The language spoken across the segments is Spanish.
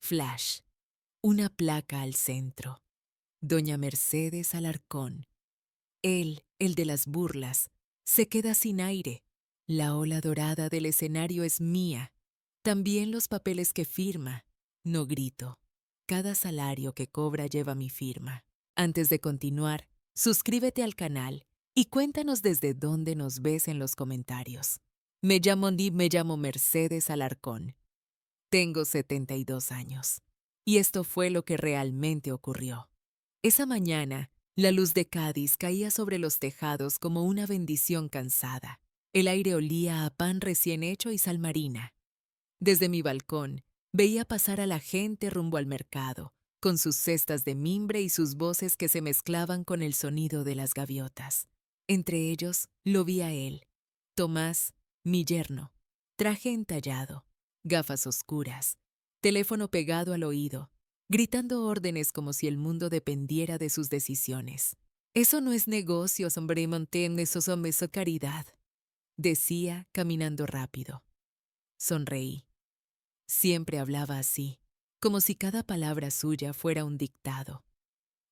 Flash. Una placa al centro. Doña Mercedes Alarcón. Él, el de las burlas, se queda sin aire. La ola dorada del escenario es mía. También los papeles que firma. No grito. Cada salario que cobra lleva mi firma. Antes de continuar, suscríbete al canal y cuéntanos desde dónde nos ves en los comentarios. Me llamo Mercedes Alarcón. Tengo 72 años. Y esto fue lo que realmente ocurrió. Esa mañana, la luz de Cádiz caía sobre los tejados como una bendición cansada. El aire olía a pan recién hecho y sal marina. Desde mi balcón, veía pasar a la gente rumbo al mercado, con sus cestas de mimbre y sus voces que se mezclaban con el sonido de las gaviotas. Entre ellos, lo vi a él, Tomás, mi yerno, traje entallado, gafas oscuras, teléfono pegado al oído, gritando órdenes como si el mundo dependiera de sus decisiones. Eso no es negocio, hombre, mantén eso caridad, decía caminando rápido. Sonreí. Siempre hablaba así, como si cada palabra suya fuera un dictado.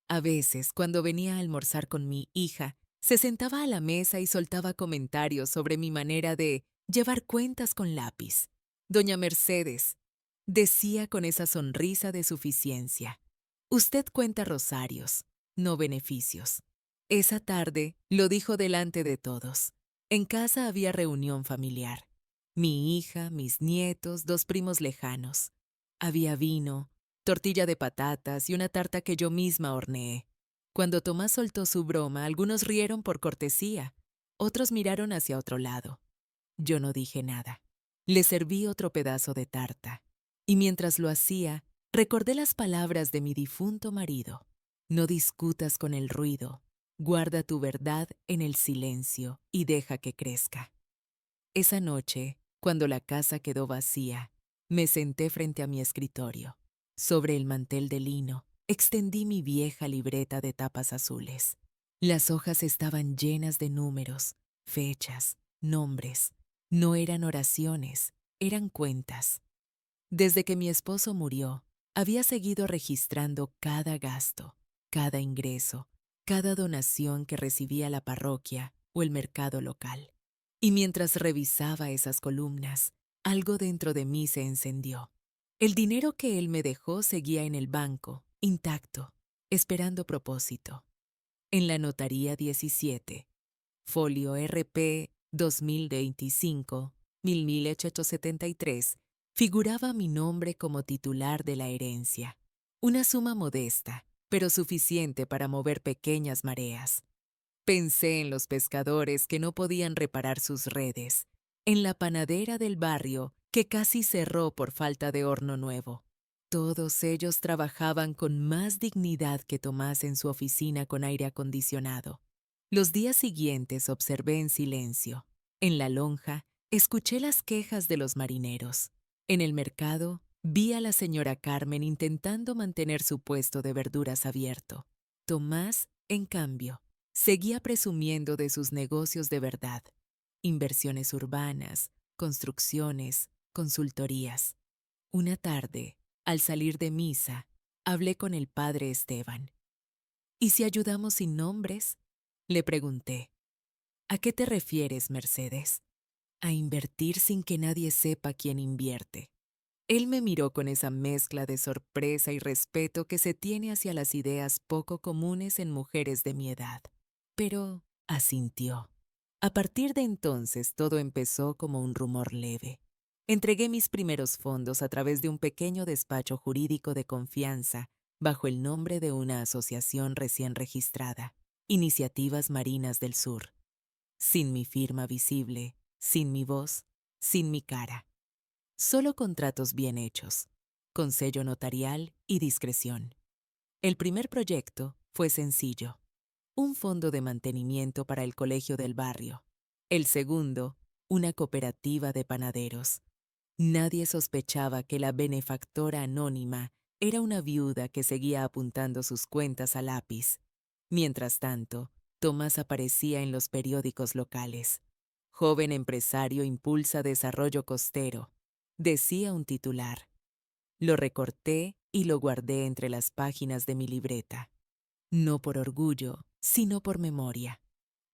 A veces, cuando venía a almorzar con mi hija, se sentaba a la mesa y soltaba comentarios sobre mi manera de llevar cuentas con lápiz. Doña Mercedes, decía con esa sonrisa de suficiencia, usted cuenta rosarios, no beneficios. Esa tarde lo dijo delante de todos. En casa había reunión familiar. Mi hija, mis nietos, dos primos lejanos. Había vino, tortilla de patatas y una tarta que yo misma horneé. Cuando Tomás soltó su broma, algunos rieron por cortesía, otros miraron hacia otro lado. Yo no dije nada. Le serví otro pedazo de tarta, y mientras lo hacía, recordé las palabras de mi difunto marido. No discutas con el ruido, guarda tu verdad en el silencio y deja que crezca. Esa noche, cuando la casa quedó vacía, me senté frente a mi escritorio. Sobre el mantel de lino, extendí mi vieja libreta de tapas azules. Las hojas estaban llenas de números, fechas, nombres. No eran oraciones, eran cuentas. Desde que mi esposo murió, había seguido registrando cada gasto, cada ingreso, cada donación que recibía la parroquia o el mercado local. Y mientras revisaba esas columnas, algo dentro de mí se encendió. El dinero que él me dejó seguía en el banco, intacto, esperando propósito. En la notaría 17, folio RP 2025-1873, figuraba mi nombre como titular de la herencia. Una suma modesta, pero suficiente para mover pequeñas mareas. Pensé en los pescadores que no podían reparar sus redes, en la panadera del barrio que casi cerró por falta de horno nuevo. Todos ellos trabajaban con más dignidad que Tomás en su oficina con aire acondicionado. Los días siguientes observé en silencio. En la lonja, escuché las quejas de los marineros. En el mercado, vi a la señora Carmen intentando mantener su puesto de verduras abierto. Tomás, en cambio, seguía presumiendo de sus negocios de verdad, inversiones urbanas, construcciones, consultorías. Una tarde, al salir de misa, hablé con el padre Esteban. ¿Y si ayudamos sin nombres? Le pregunté. ¿A qué te refieres, Mercedes? A invertir sin que nadie sepa quién invierte. Él me miró con esa mezcla de sorpresa y respeto que se tiene hacia las ideas poco comunes en mujeres de mi edad. Pero asintió. A partir de entonces todo empezó como un rumor leve. Entregué mis primeros fondos a través de un pequeño despacho jurídico de confianza bajo el nombre de una asociación recién registrada, Iniciativas Marinas del Sur. Sin mi firma visible, sin mi voz, sin mi cara. Solo contratos bien hechos, con sello notarial y discreción. El primer proyecto fue sencillo. Un fondo de mantenimiento para el colegio del barrio. El segundo, una cooperativa de panaderos. Nadie sospechaba que la benefactora anónima era una viuda que seguía apuntando sus cuentas a lápiz. Mientras tanto, Tomás aparecía en los periódicos locales. Joven empresario impulsa desarrollo costero, decía un titular. Lo recorté y lo guardé entre las páginas de mi libreta. No por orgullo, sino por memoria.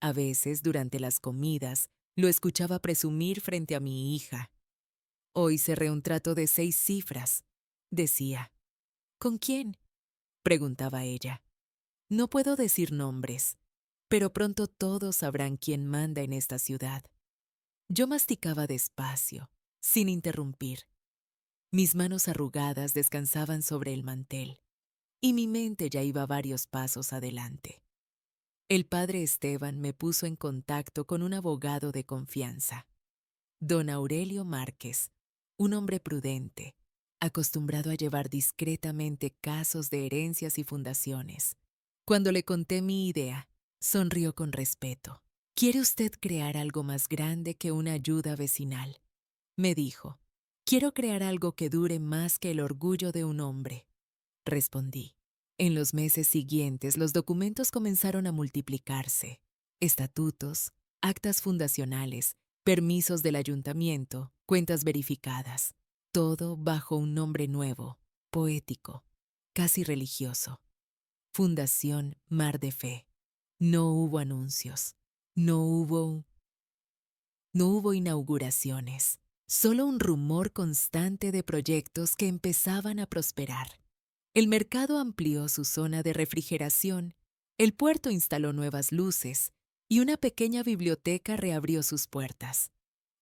A veces, durante las comidas, lo escuchaba presumir frente a mi hija. Hoy cerré un trato de 6 cifras, decía. ¿Con quién? Preguntaba ella. No puedo decir nombres, pero pronto todos sabrán quién manda en esta ciudad. Yo masticaba despacio, sin interrumpir. Mis manos arrugadas descansaban sobre el mantel, y mi mente ya iba varios pasos adelante. El padre Esteban me puso en contacto con un abogado de confianza, don Aurelio Márquez, un hombre prudente, acostumbrado a llevar discretamente casos de herencias y fundaciones. Cuando le conté mi idea, sonrió con respeto. ¿Quiere usted crear algo más grande que una ayuda vecinal? Me dijo. Quiero crear algo que dure más que el orgullo de un hombre, respondí. En los meses siguientes, los documentos comenzaron a multiplicarse. Estatutos, actas fundacionales, permisos del ayuntamiento, cuentas verificadas. Todo bajo un nombre nuevo, poético, casi religioso. Fundación Mar de Fe. No hubo anuncios. No hubo inauguraciones. Solo un rumor constante de proyectos que empezaban a prosperar. El mercado amplió su zona de refrigeración, el puerto instaló nuevas luces y una pequeña biblioteca reabrió sus puertas.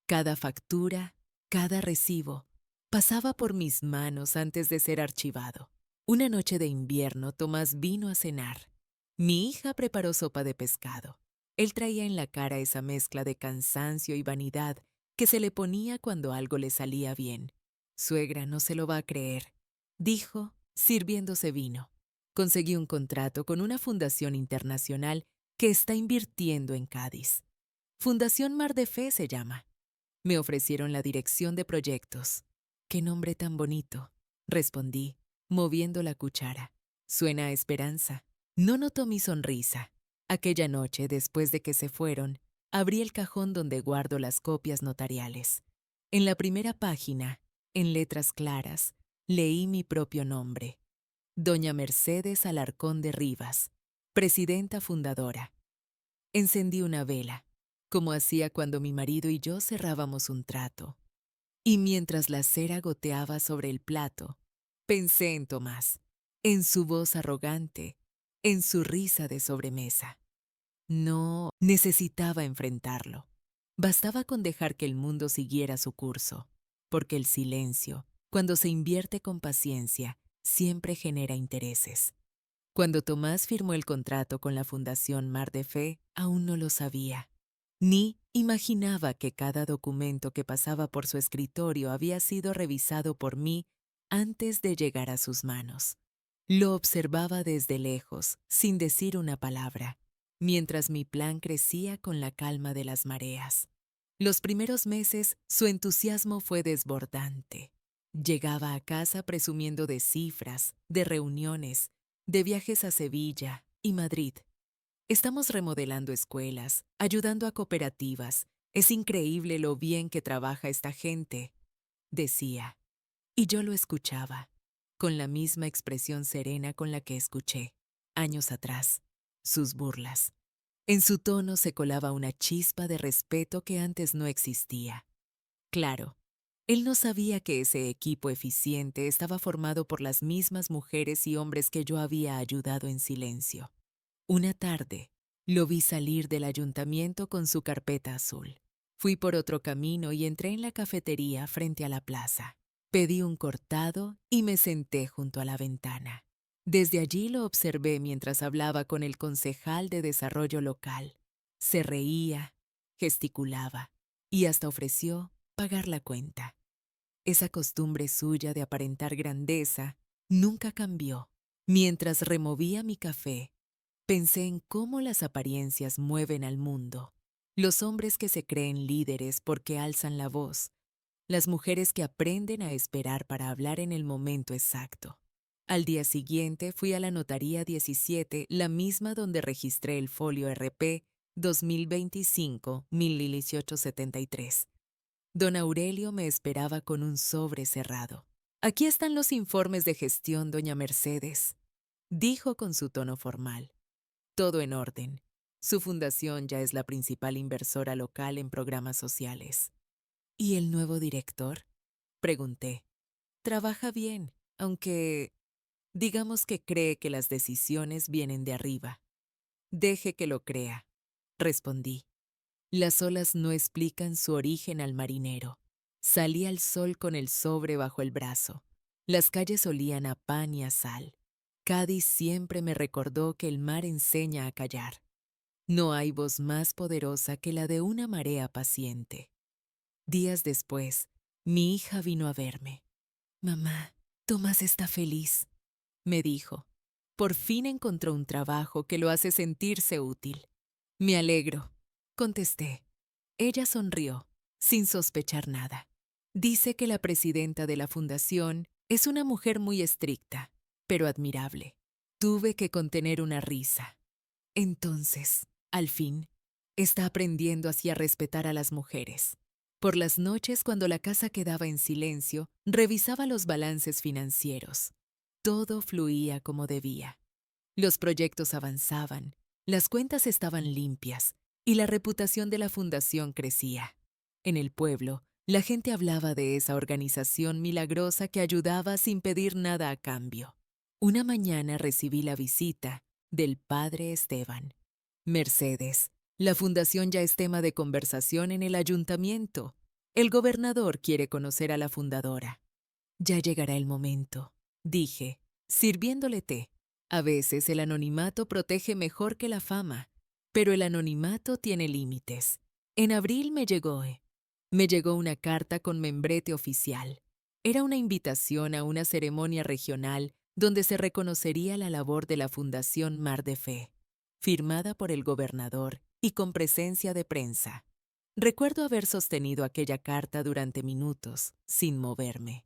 Cada factura, cada recibo, pasaba por mis manos antes de ser archivado. Una noche de invierno, Tomás vino a cenar. Mi hija preparó sopa de pescado. Él traía en la cara esa mezcla de cansancio y vanidad que se le ponía cuando algo le salía bien. Suegra no se lo va a creer, dijo, sirviéndose vino. Conseguí un contrato con una fundación internacional que está invirtiendo en Cádiz. Fundación Mar de Fe se llama. Me ofrecieron la dirección de proyectos. ¡Qué nombre tan bonito!, respondí, moviendo la cuchara. Suena a esperanza. No notó mi sonrisa. Aquella noche, después de que se fueron, abrí el cajón donde guardo las copias notariales. En la primera página, en letras claras, leí mi propio nombre. Doña Mercedes Alarcón de Rivas, presidenta fundadora. Encendí una vela, como hacía cuando mi marido y yo cerrábamos un trato. Y mientras la cera goteaba sobre el plato, pensé en Tomás, en su voz arrogante, en su risa de sobremesa. No necesitaba enfrentarlo. Bastaba con dejar que el mundo siguiera su curso, porque el silencio, cuando se invierte con paciencia, siempre genera intereses. Cuando Tomás firmó el contrato con la Fundación Mar de Fe, aún no lo sabía, ni imaginaba que cada documento que pasaba por su escritorio había sido revisado por mí antes de llegar a sus manos. Lo observaba desde lejos, sin decir una palabra, mientras mi plan crecía con la calma de las mareas. Los primeros meses, su entusiasmo fue desbordante. Llegaba a casa presumiendo de cifras, de reuniones, de viajes a Sevilla y Madrid. Estamos remodelando escuelas, ayudando a cooperativas. Es increíble lo bien que trabaja esta gente, decía. Y yo lo escuchaba, con la misma expresión serena con la que escuché, años atrás, sus burlas. En su tono se colaba una chispa de respeto que antes no existía. Claro, él no sabía que ese equipo eficiente estaba formado por las mismas mujeres y hombres que yo había ayudado en silencio. Una tarde, lo vi salir del ayuntamiento con su carpeta azul. Fui por otro camino y entré en la cafetería frente a la plaza. Pedí un cortado y me senté junto a la ventana. Desde allí lo observé mientras hablaba con el concejal de desarrollo local. Se reía, gesticulaba y hasta ofreció pagar la cuenta. Esa costumbre suya de aparentar grandeza nunca cambió. Mientras removía mi café, pensé en cómo las apariencias mueven al mundo. Los hombres que se creen líderes porque alzan la voz. Las mujeres que aprenden a esperar para hablar en el momento exacto. Al día siguiente fui a la Notaría 17, la misma donde registré el folio RP 2025-101873. Don Aurelio me esperaba con un sobre cerrado. Aquí están los informes de gestión, doña Mercedes, dijo con su tono formal. Todo en orden. Su fundación ya es la principal inversora local en programas sociales. ¿Y el nuevo director? Pregunté. Trabaja bien, aunque digamos que cree que las decisiones vienen de arriba. Deje que lo crea, respondí. Las olas no explican su origen al marinero. Salí al sol con el sobre bajo el brazo. Las calles olían a pan y a sal. Cádiz siempre me recordó que el mar enseña a callar. No hay voz más poderosa que la de una marea paciente. Días después, mi hija vino a verme. Mamá, Tomás está feliz, me dijo. Por fin encontró un trabajo que lo hace sentirse útil. Me alegro, contesté. Ella sonrió, sin sospechar nada. Dice que la presidenta de la fundación es una mujer muy estricta, pero admirable. Tuve que contener una risa. Entonces, al fin, está aprendiendo así a respetar a las mujeres. Por las noches, cuando la casa quedaba en silencio, revisaba los balances financieros. Todo fluía como debía. Los proyectos avanzaban, las cuentas estaban limpias y la reputación de la fundación crecía. En el pueblo, la gente hablaba de esa organización milagrosa que ayudaba sin pedir nada a cambio. Una mañana recibí la visita del padre Esteban. Mercedes, la fundación ya es tema de conversación en el ayuntamiento. El gobernador quiere conocer a la fundadora. Ya llegará el momento, dije, sirviéndole té. A veces el anonimato protege mejor que la fama, pero el anonimato tiene límites. En abril me llegó una carta con membrete oficial. Era una invitación a una ceremonia regional donde se reconocería la labor de la Fundación Mar de Fe, firmada por el gobernador y con presencia de prensa. Recuerdo haber sostenido aquella carta durante minutos, sin moverme.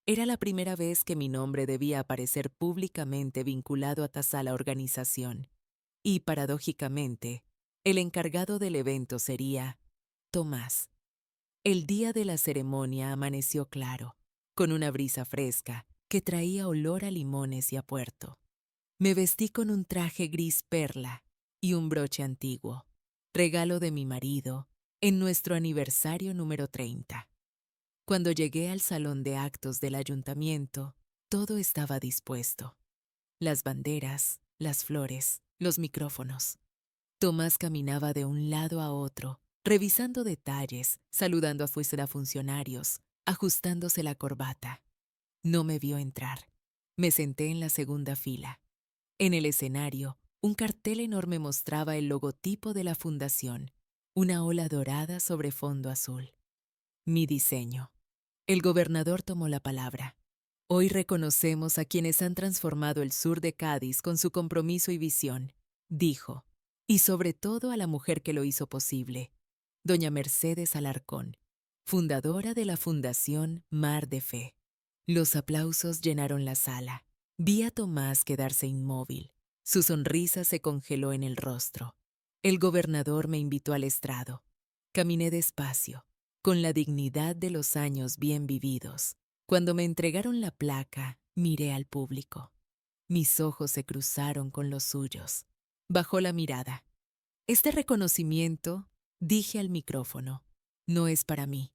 Era la primera vez que mi nombre debía aparecer públicamente vinculado a la organización. Y, paradójicamente, el encargado del evento sería Tomás. El día de la ceremonia amaneció claro, con una brisa fresca que traía olor a limones y a puerto. Me vestí con un traje gris perla y un broche antiguo, regalo de mi marido, en nuestro aniversario número 30. Cuando llegué al salón de actos del ayuntamiento, todo estaba dispuesto. Las banderas, las flores, los micrófonos. Tomás caminaba de un lado a otro, revisando detalles, saludando a funcionarios, ajustándose la corbata. No me vio entrar. Me senté en la segunda fila. En el escenario, un cartel enorme mostraba el logotipo de la fundación, una ola dorada sobre fondo azul. Mi diseño. El gobernador tomó la palabra. Hoy reconocemos a quienes han transformado el sur de Cádiz con su compromiso y visión, dijo, y sobre todo a la mujer que lo hizo posible, doña Mercedes Alarcón, fundadora de la Fundación Mar de Fe. Los aplausos llenaron la sala. Vi a Tomás quedarse inmóvil. Su sonrisa se congeló en el rostro. El gobernador me invitó al estrado. Caminé despacio, con la dignidad de los años bien vividos. Cuando me entregaron la placa, miré al público. Mis ojos se cruzaron con los suyos. Bajó la mirada. Este reconocimiento, dije al micrófono, no es para mí.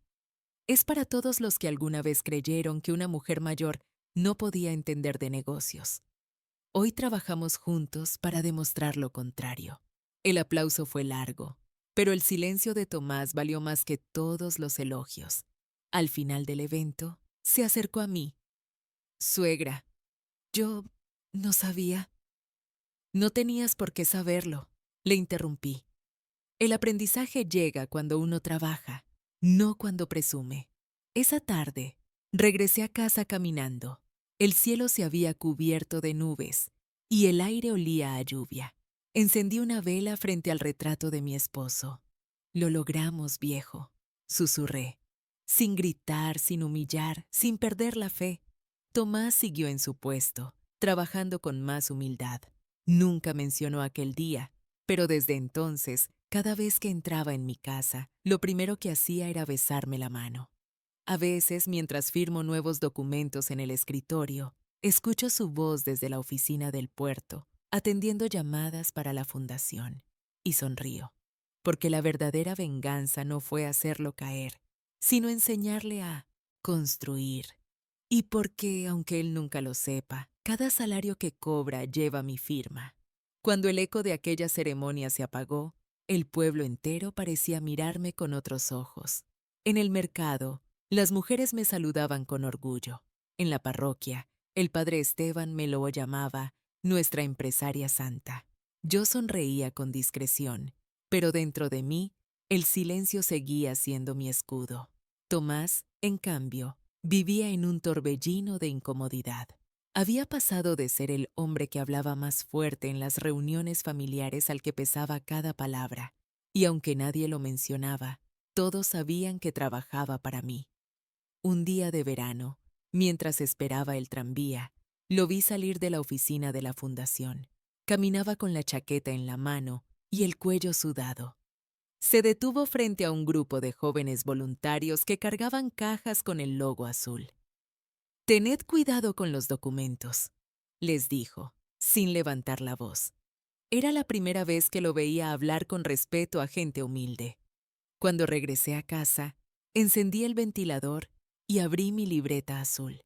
Es para todos los que alguna vez creyeron que una mujer mayor no podía entender de negocios. Hoy trabajamos juntos para demostrar lo contrario. El aplauso fue largo, pero el silencio de Tomás valió más que todos los elogios. Al final del evento, se acercó a mí. Suegra, yo no sabía. No tenías por qué saberlo, le interrumpí. El aprendizaje llega cuando uno trabaja, no cuando presume. Esa tarde, regresé a casa caminando. El cielo se había cubierto de nubes y el aire olía a lluvia. Encendí una vela frente al retrato de mi esposo. Lo logramos, viejo, susurré. Sin gritar, sin humillar, sin perder la fe. Tomás siguió en su puesto, trabajando con más humildad. Nunca mencionó aquel día, pero desde entonces, cada vez que entraba en mi casa, lo primero que hacía era besarme la mano. A veces, mientras firmo nuevos documentos en el escritorio, escucho su voz desde la oficina del puerto, atendiendo llamadas para la fundación, y sonrío, porque la verdadera venganza no fue hacerlo caer, sino enseñarle a construir. Y porque, aunque él nunca lo sepa, cada salario que cobra lleva mi firma. Cuando el eco de aquella ceremonia se apagó, el pueblo entero parecía mirarme con otros ojos. En el mercado, las mujeres me saludaban con orgullo. En la parroquia, el padre Esteban me lo llamaba nuestra empresaria santa. Yo sonreía con discreción, pero dentro de mí, el silencio seguía siendo mi escudo. Tomás, en cambio, vivía en un torbellino de incomodidad. Había pasado de ser el hombre que hablaba más fuerte en las reuniones familiares al que pesaba cada palabra, y aunque nadie lo mencionaba, todos sabían que trabajaba para mí. Un día de verano, mientras esperaba el tranvía, lo vi salir de la oficina de la fundación. Caminaba con la chaqueta en la mano y el cuello sudado. Se detuvo frente a un grupo de jóvenes voluntarios que cargaban cajas con el logo azul. «Tened cuidado con los documentos», les dijo, sin levantar la voz. Era la primera vez que lo veía hablar con respeto a gente humilde. Cuando regresé a casa, encendí el ventilador y abrí mi libreta azul.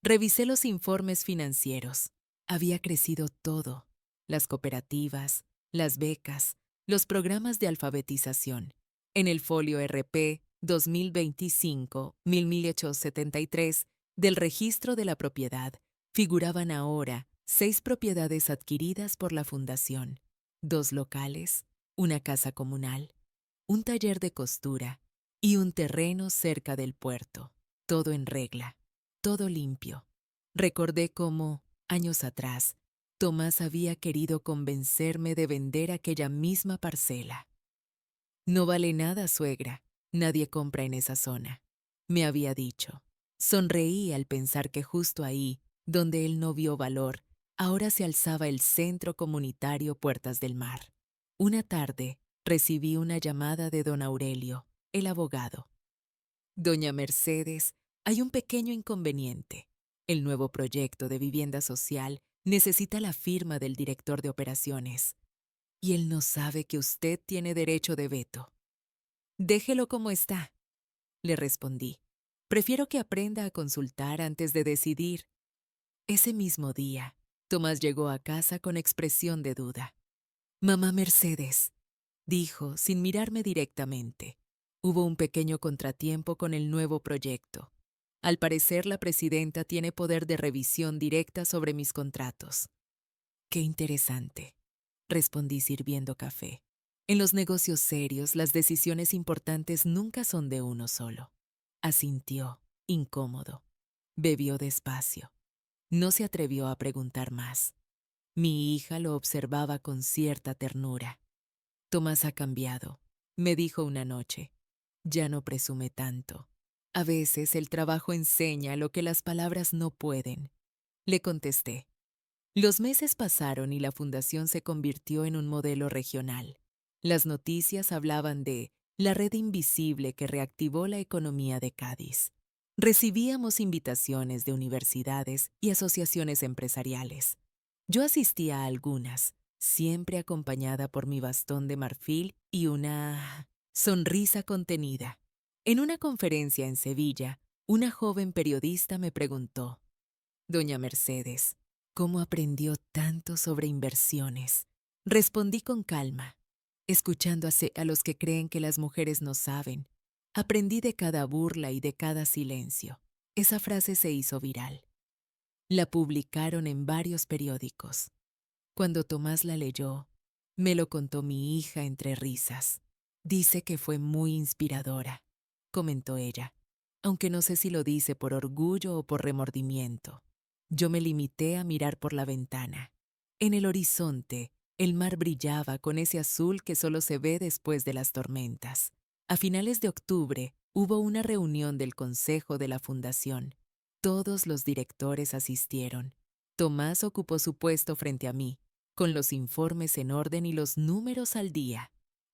Revisé los informes financieros. Había crecido todo: las cooperativas, las becas, los programas de alfabetización. En el folio RP 2025-1873 del registro de la propiedad figuraban ahora 6 propiedades adquiridas por la fundación, 2 locales, una casa comunal, un taller de costura y un terreno cerca del puerto. Todo en regla, todo limpio. Recordé cómo, años atrás, Tomás había querido convencerme de vender aquella misma parcela. «No vale nada, suegra. Nadie compra en esa zona», me había dicho. Sonreí al pensar que justo ahí, donde él no vio valor, ahora se alzaba el Centro Comunitario Puertas del Mar. Una tarde, recibí una llamada de don Aurelio, el abogado. «Doña Mercedes, hay un pequeño inconveniente. El nuevo proyecto de vivienda social necesita la firma del director de operaciones. Y él no sabe que usted tiene derecho de veto». «Déjelo como está», le respondí. «Prefiero que aprenda a consultar antes de decidir». Ese mismo día, Tomás llegó a casa con expresión de duda. «Mamá Mercedes», dijo sin mirarme directamente, «hubo un pequeño contratiempo con el nuevo proyecto. Al parecer, la presidenta tiene poder de revisión directa sobre mis contratos». «Qué interesante», respondí sirviendo café. En los negocios serios, las decisiones importantes nunca son de uno solo. Asintió, incómodo. Bebió despacio. No se atrevió a preguntar más. Mi hija lo observaba con cierta ternura. «Tomás ha cambiado», me dijo una noche. «Ya no presume tanto. A veces el trabajo enseña lo que las palabras no pueden». Le contesté. Los meses pasaron y la fundación se convirtió en un modelo regional. Las noticias hablaban de la red invisible que reactivó la economía de Cádiz. Recibíamos invitaciones de universidades y asociaciones empresariales. Yo asistía a algunas, siempre acompañada por mi bastón de marfil y una sonrisa contenida. En una conferencia en Sevilla, una joven periodista me preguntó: «Doña Mercedes, ¿cómo aprendió tanto sobre inversiones?». Respondí con calma, escuchando a los que creen que las mujeres no saben. Aprendí de cada burla y de cada silencio. Esa frase se hizo viral. La publicaron en varios periódicos. Cuando Tomás la leyó, me lo contó mi hija entre risas. «Dice que fue muy inspiradora», comentó ella, aunque no sé si lo dice por orgullo o por remordimiento. Yo me limité a mirar por la ventana. En el horizonte, el mar brillaba con ese azul que solo se ve después de las tormentas. A finales de octubre hubo una reunión del Consejo de la Fundación. Todos los directores asistieron. Tomás ocupó su puesto frente a mí, con los informes en orden y los números al día.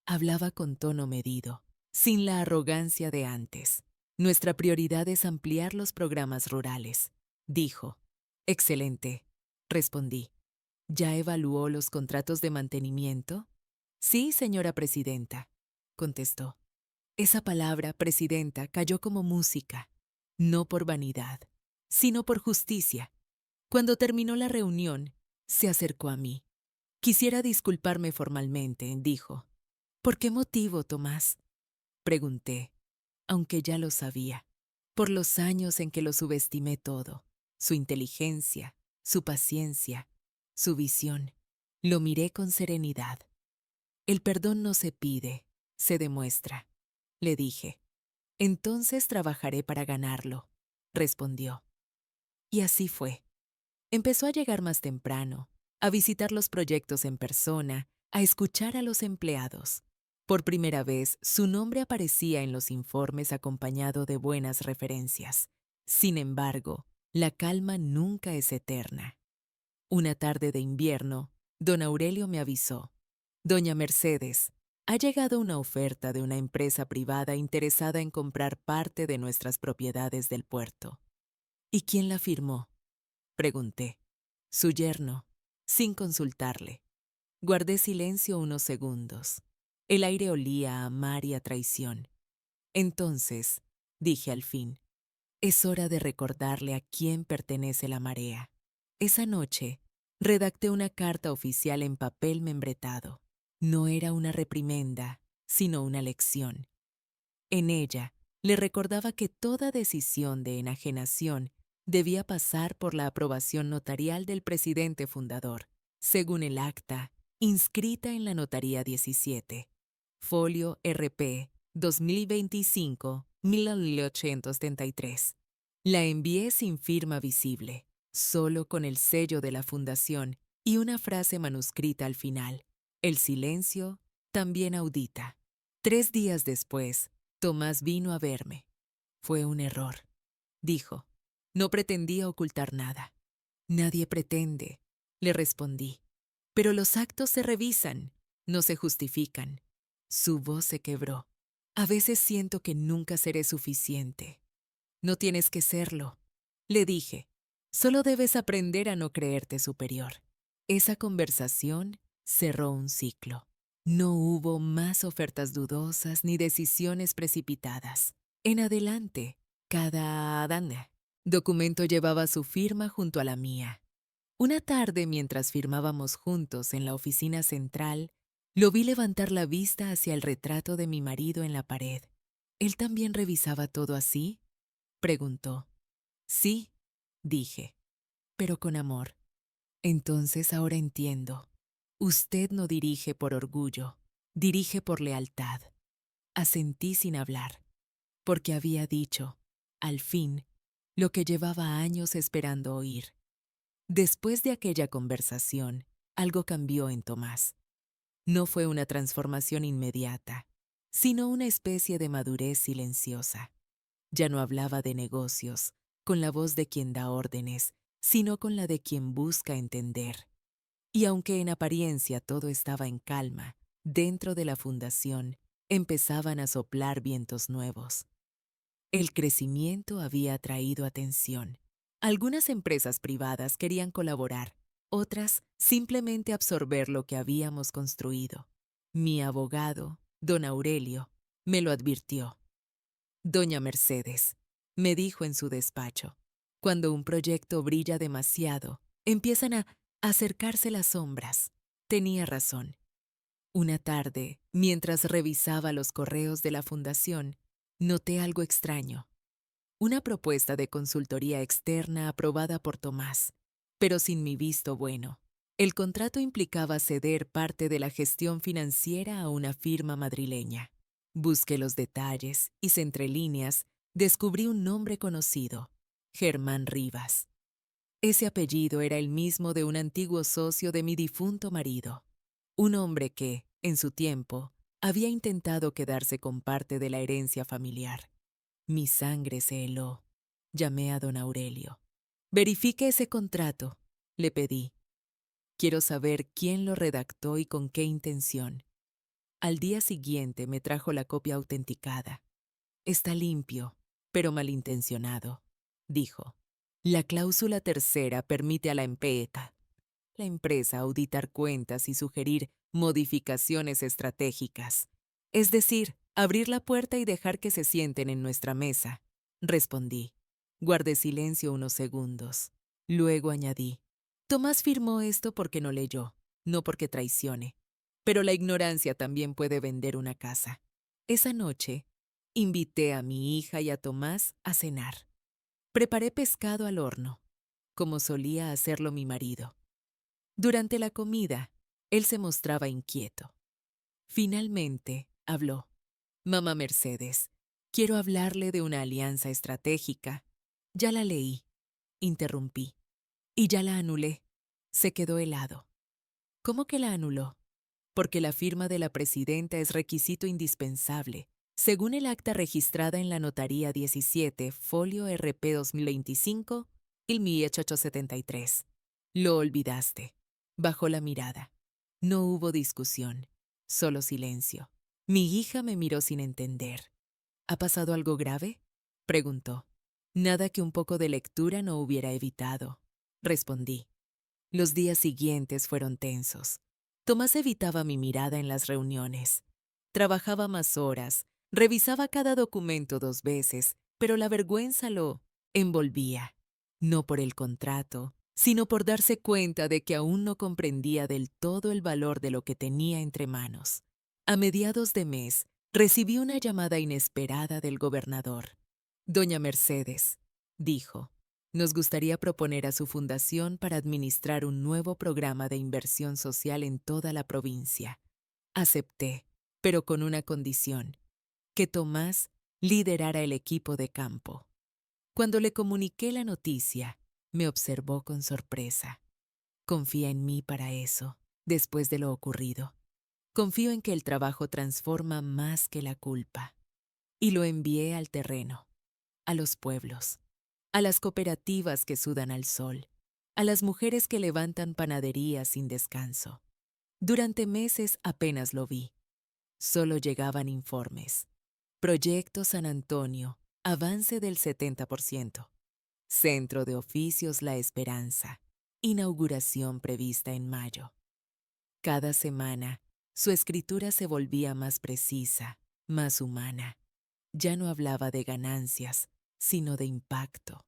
Hablaba con tono medido, sin la arrogancia de antes. Nuestra prioridad es ampliar los programas rurales, dijo. Excelente, respondí. ¿Ya evaluó los contratos de mantenimiento? Sí, señora presidenta, contestó. Esa palabra, presidenta, cayó como música, no por vanidad, sino por justicia. Cuando terminó la reunión, se acercó a mí. Quisiera disculparme formalmente, dijo. ¿Por qué motivo, Tomás? Pregunté, aunque ya lo sabía. Por los años en que lo subestimé todo, su inteligencia, su paciencia, su visión. Lo miré con serenidad. El perdón no se pide, se demuestra, le dije. Entonces trabajaré para ganarlo, respondió. Y así fue. Empezó a llegar más temprano, a visitar los proyectos en persona, a escuchar a los empleados. Por primera vez, su nombre aparecía en los informes acompañado de buenas referencias. Sin embargo, la calma nunca es eterna. Una tarde de invierno, don Aurelio me avisó. Doña Mercedes, ha llegado una oferta de una empresa privada interesada en comprar parte de nuestras propiedades del puerto. ¿Y quién la firmó? Pregunté. Su yerno, sin consultarle. Guardé silencio unos segundos. El aire olía a mar y a traición. Entonces, dije al fin, es hora de recordarle a quién pertenece la marea. Esa noche, redacté una carta oficial en papel membretado. No era una reprimenda, sino una lección. En ella, le recordaba que toda decisión de enajenación debía pasar por la aprobación notarial del presidente fundador, según el acta inscrita en la Notaría 17, folio RP 2025-1833. La envié sin firma visible, solo con el sello de la fundación y una frase manuscrita al final. El silencio también audita. 3 días después, Tomás vino a verme. Fue un error, dijo. No pretendía ocultar nada. Nadie pretende, le respondí. Pero los actos se revisan, no se justifican. Su voz se quebró. A veces siento que nunca seré suficiente. No tienes que serlo, le dije. Solo debes aprender a no creerte superior. Esa conversación cerró un ciclo. No hubo más ofertas dudosas ni decisiones precipitadas. En adelante, cada documento llevaba su firma junto a la mía. Una tarde, mientras firmábamos juntos en la oficina central, lo vi levantar la vista hacia el retrato de mi marido en la pared. ¿Él también revisaba todo así? Preguntó. Sí, dije, pero con amor. Entonces ahora entiendo. Usted no dirige por orgullo, dirige por lealtad. Asentí sin hablar, porque había dicho, al fin, lo que llevaba años esperando oír. Después de aquella conversación, algo cambió en Tomás. No fue una transformación inmediata, sino una especie de madurez silenciosa. Ya no hablaba de negocios, con la voz de quien da órdenes, sino con la de quien busca entender. Y aunque en apariencia todo estaba en calma, dentro de la fundación empezaban a soplar vientos nuevos. El crecimiento había atraído atención. Algunas empresas privadas querían colaborar, otras simplemente absorber lo que habíamos construido. Mi abogado, don Aurelio, me lo advirtió. Doña Mercedes, me dijo en su despacho, cuando un proyecto brilla demasiado, empiezan a acercarse las sombras. Tenía razón. Una tarde, mientras revisaba los correos de la fundación, noté algo extraño. Una propuesta de consultoría externa aprobada por Tomás, pero sin mi visto bueno. El contrato implicaba ceder parte de la gestión financiera a una firma madrileña. Busqué los detalles y, entre líneas, descubrí un nombre conocido, Germán Rivas. Ese apellido era el mismo de un antiguo socio de mi difunto marido, un hombre que, en su tiempo, había intentado quedarse con parte de la herencia familiar. Mi sangre se heló. Llamé a don Aurelio. Verifique ese contrato, le pedí. Quiero saber quién lo redactó y con qué intención. Al día siguiente me trajo la copia autenticada. Está limpio, pero malintencionado. Dijo, la cláusula tercera permite a la empresa auditar cuentas y sugerir modificaciones estratégicas. Es decir, abrir la puerta y dejar que se sienten en nuestra mesa. Respondí. Guardé silencio unos segundos. Luego añadí. Tomás firmó esto porque no leyó, no porque traicione. Pero la ignorancia también puede vender una casa. Esa noche, invité a mi hija y a Tomás a cenar. Preparé pescado al horno, como solía hacerlo mi marido. Durante la comida, él se mostraba inquieto. Finalmente, habló. Mamá Mercedes, quiero hablarle de una alianza estratégica. Ya la leí, interrumpí, y ya la anulé. Se quedó helado. ¿Cómo que la anuló? Porque la firma de la presidenta es requisito indispensable, según el acta registrada en la Notaría 17, folio RP 2025, il 1873. Lo olvidaste. Bajó la mirada. No hubo discusión, solo silencio. Mi hija me miró sin entender. ¿Ha pasado algo grave? Preguntó. Nada que un poco de lectura no hubiera evitado. Respondí. Los días siguientes fueron tensos. Tomás evitaba mi mirada en las reuniones. Trabajaba más horas, revisaba cada documento 2 veces, pero la vergüenza lo envolvía. No por el contrato, sino por darse cuenta de que aún no comprendía del todo el valor de lo que tenía entre manos. A mediados de mes, recibí una llamada inesperada del gobernador. Doña Mercedes, dijo, nos gustaría proponer a su fundación para administrar un nuevo programa de inversión social en toda la provincia. Acepté, pero con una condición, que Tomás liderara el equipo de campo. Cuando le comuniqué la noticia, me observó con sorpresa. Confía en mí para eso, después de lo ocurrido. Confío en que el trabajo transforma más que la culpa. Y lo envié al terreno, a los pueblos, a las cooperativas que sudan al sol, a las mujeres que levantan panaderías sin descanso. Durante meses apenas lo vi. Solo llegaban informes. Proyecto San Antonio, avance del 70%. Centro de Oficios La Esperanza, inauguración prevista en mayo. Cada semana, su escritura se volvía más precisa, más humana. Ya no hablaba de ganancias, sino de impacto.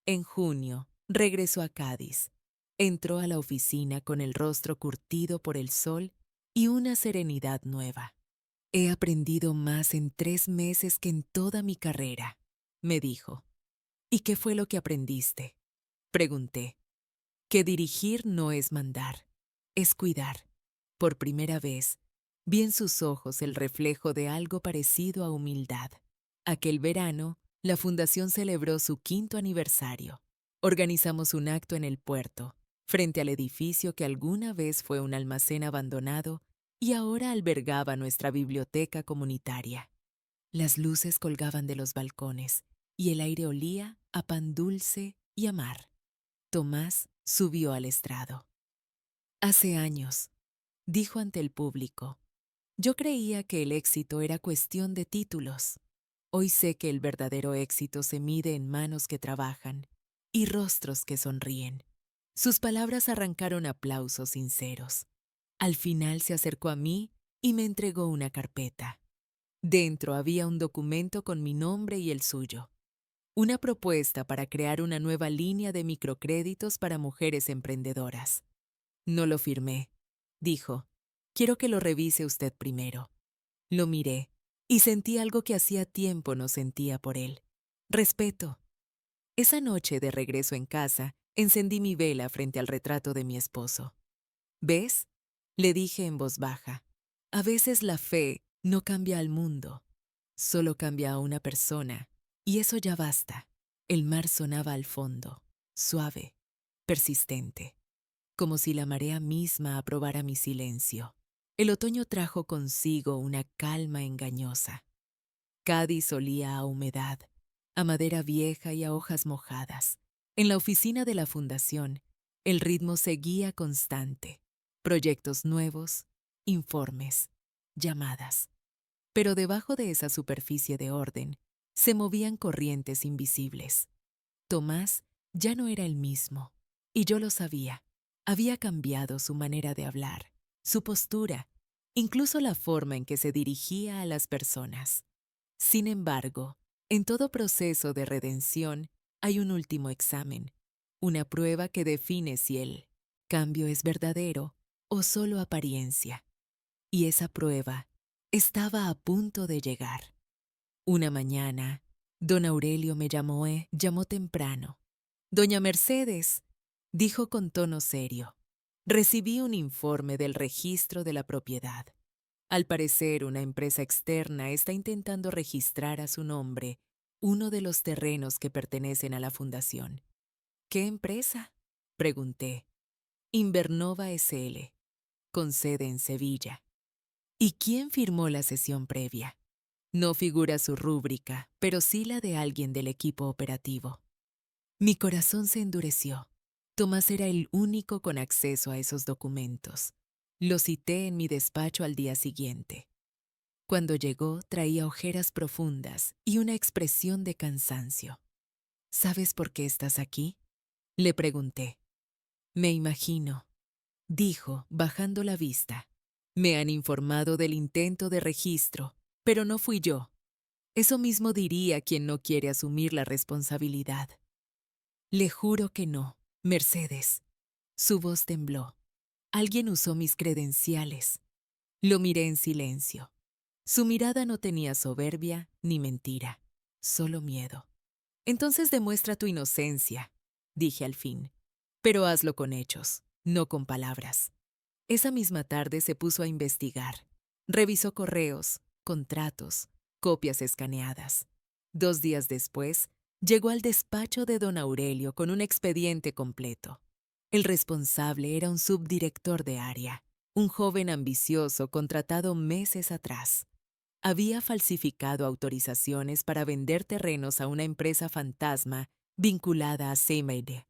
En junio, regresó a Cádiz. Entró a la oficina con el rostro curtido por el sol y una serenidad nueva. He aprendido más en 3 meses que en toda mi carrera, me dijo. ¿Y qué fue lo que aprendiste? Pregunté. Que dirigir no es mandar, es cuidar. Por primera vez, vi en sus ojos el reflejo de algo parecido a humildad. Aquel verano, la fundación celebró su 5º aniversario. Organizamos un acto en el puerto, frente al edificio que alguna vez fue un almacén abandonado y ahora albergaba nuestra biblioteca comunitaria. Las luces colgaban de los balcones y el aire olía a pan dulce y a mar. Tomás subió al estrado. Hace años, dijo ante el público, yo creía que el éxito era cuestión de títulos. Hoy sé que el verdadero éxito se mide en manos que trabajan y rostros que sonríen. Sus palabras arrancaron aplausos sinceros. Al final se acercó a mí y me entregó una carpeta. Dentro había un documento con mi nombre y el suyo. Una propuesta para crear una nueva línea de microcréditos para mujeres emprendedoras. No lo firmé. Dijo, quiero que lo revise usted primero. Lo miré y sentí algo que hacía tiempo no sentía por él. Respeto. Esa noche de regreso en casa, encendí mi vela frente al retrato de mi esposo. ¿Ves? Le dije en voz baja. A veces la fe no cambia al mundo, solo cambia a una persona, y eso ya basta. El mar sonaba al fondo, suave, persistente, como si la marea misma aprobara mi silencio. El otoño trajo consigo una calma engañosa. Cádiz olía a humedad, a madera vieja y a hojas mojadas. En la oficina de la fundación, el ritmo seguía constante. Proyectos nuevos, informes, llamadas. Pero debajo de esa superficie de orden, Se movían corrientes invisibles. Tomás ya no era el mismo, y yo lo sabía. Había cambiado su manera de hablar, su postura, incluso la forma en que se dirigía a las personas. Sin embargo, en todo proceso de redención hay un último examen, una prueba que define si el cambio es verdadero o solo apariencia. Y esa prueba estaba a punto de llegar. Una mañana, don Aurelio me llamó temprano. Doña Mercedes, dijo con tono serio, recibí un informe del registro de la propiedad. Al parecer, una empresa externa está intentando registrar a su nombre uno de los terrenos que pertenecen a la fundación. ¿Qué empresa?, pregunté. Invernova SL, con sede en Sevilla. ¿Y quién firmó la sesión previa? No figura su rúbrica, pero sí la de alguien del equipo operativo. Mi corazón se endureció. Tomás era el único con acceso a esos documentos. Lo cité en mi despacho al día siguiente. Cuando llegó, traía ojeras profundas y una expresión de cansancio. ¿Sabes por qué estás aquí?, le pregunté. Me imagino, dijo, bajando la vista. Me han informado del intento de registro, pero no fui yo. Eso mismo diría quien no quiere asumir la responsabilidad. Le juro que no, Mercedes. Su voz tembló. Alguien usó mis credenciales. Lo miré en silencio. Su mirada no tenía soberbia ni mentira, solo miedo. Entonces demuestra tu inocencia, dije al fin. Pero hazlo con hechos, no con palabras. Esa misma tarde se puso a investigar. Revisó correos, contratos, copias escaneadas. 2 días después, llegó al despacho de don Aurelio con un expediente completo. El responsable era un subdirector de área, un joven ambicioso contratado meses atrás. Había falsificado autorizaciones para vender terrenos a una empresa fantasma vinculada a Semeide.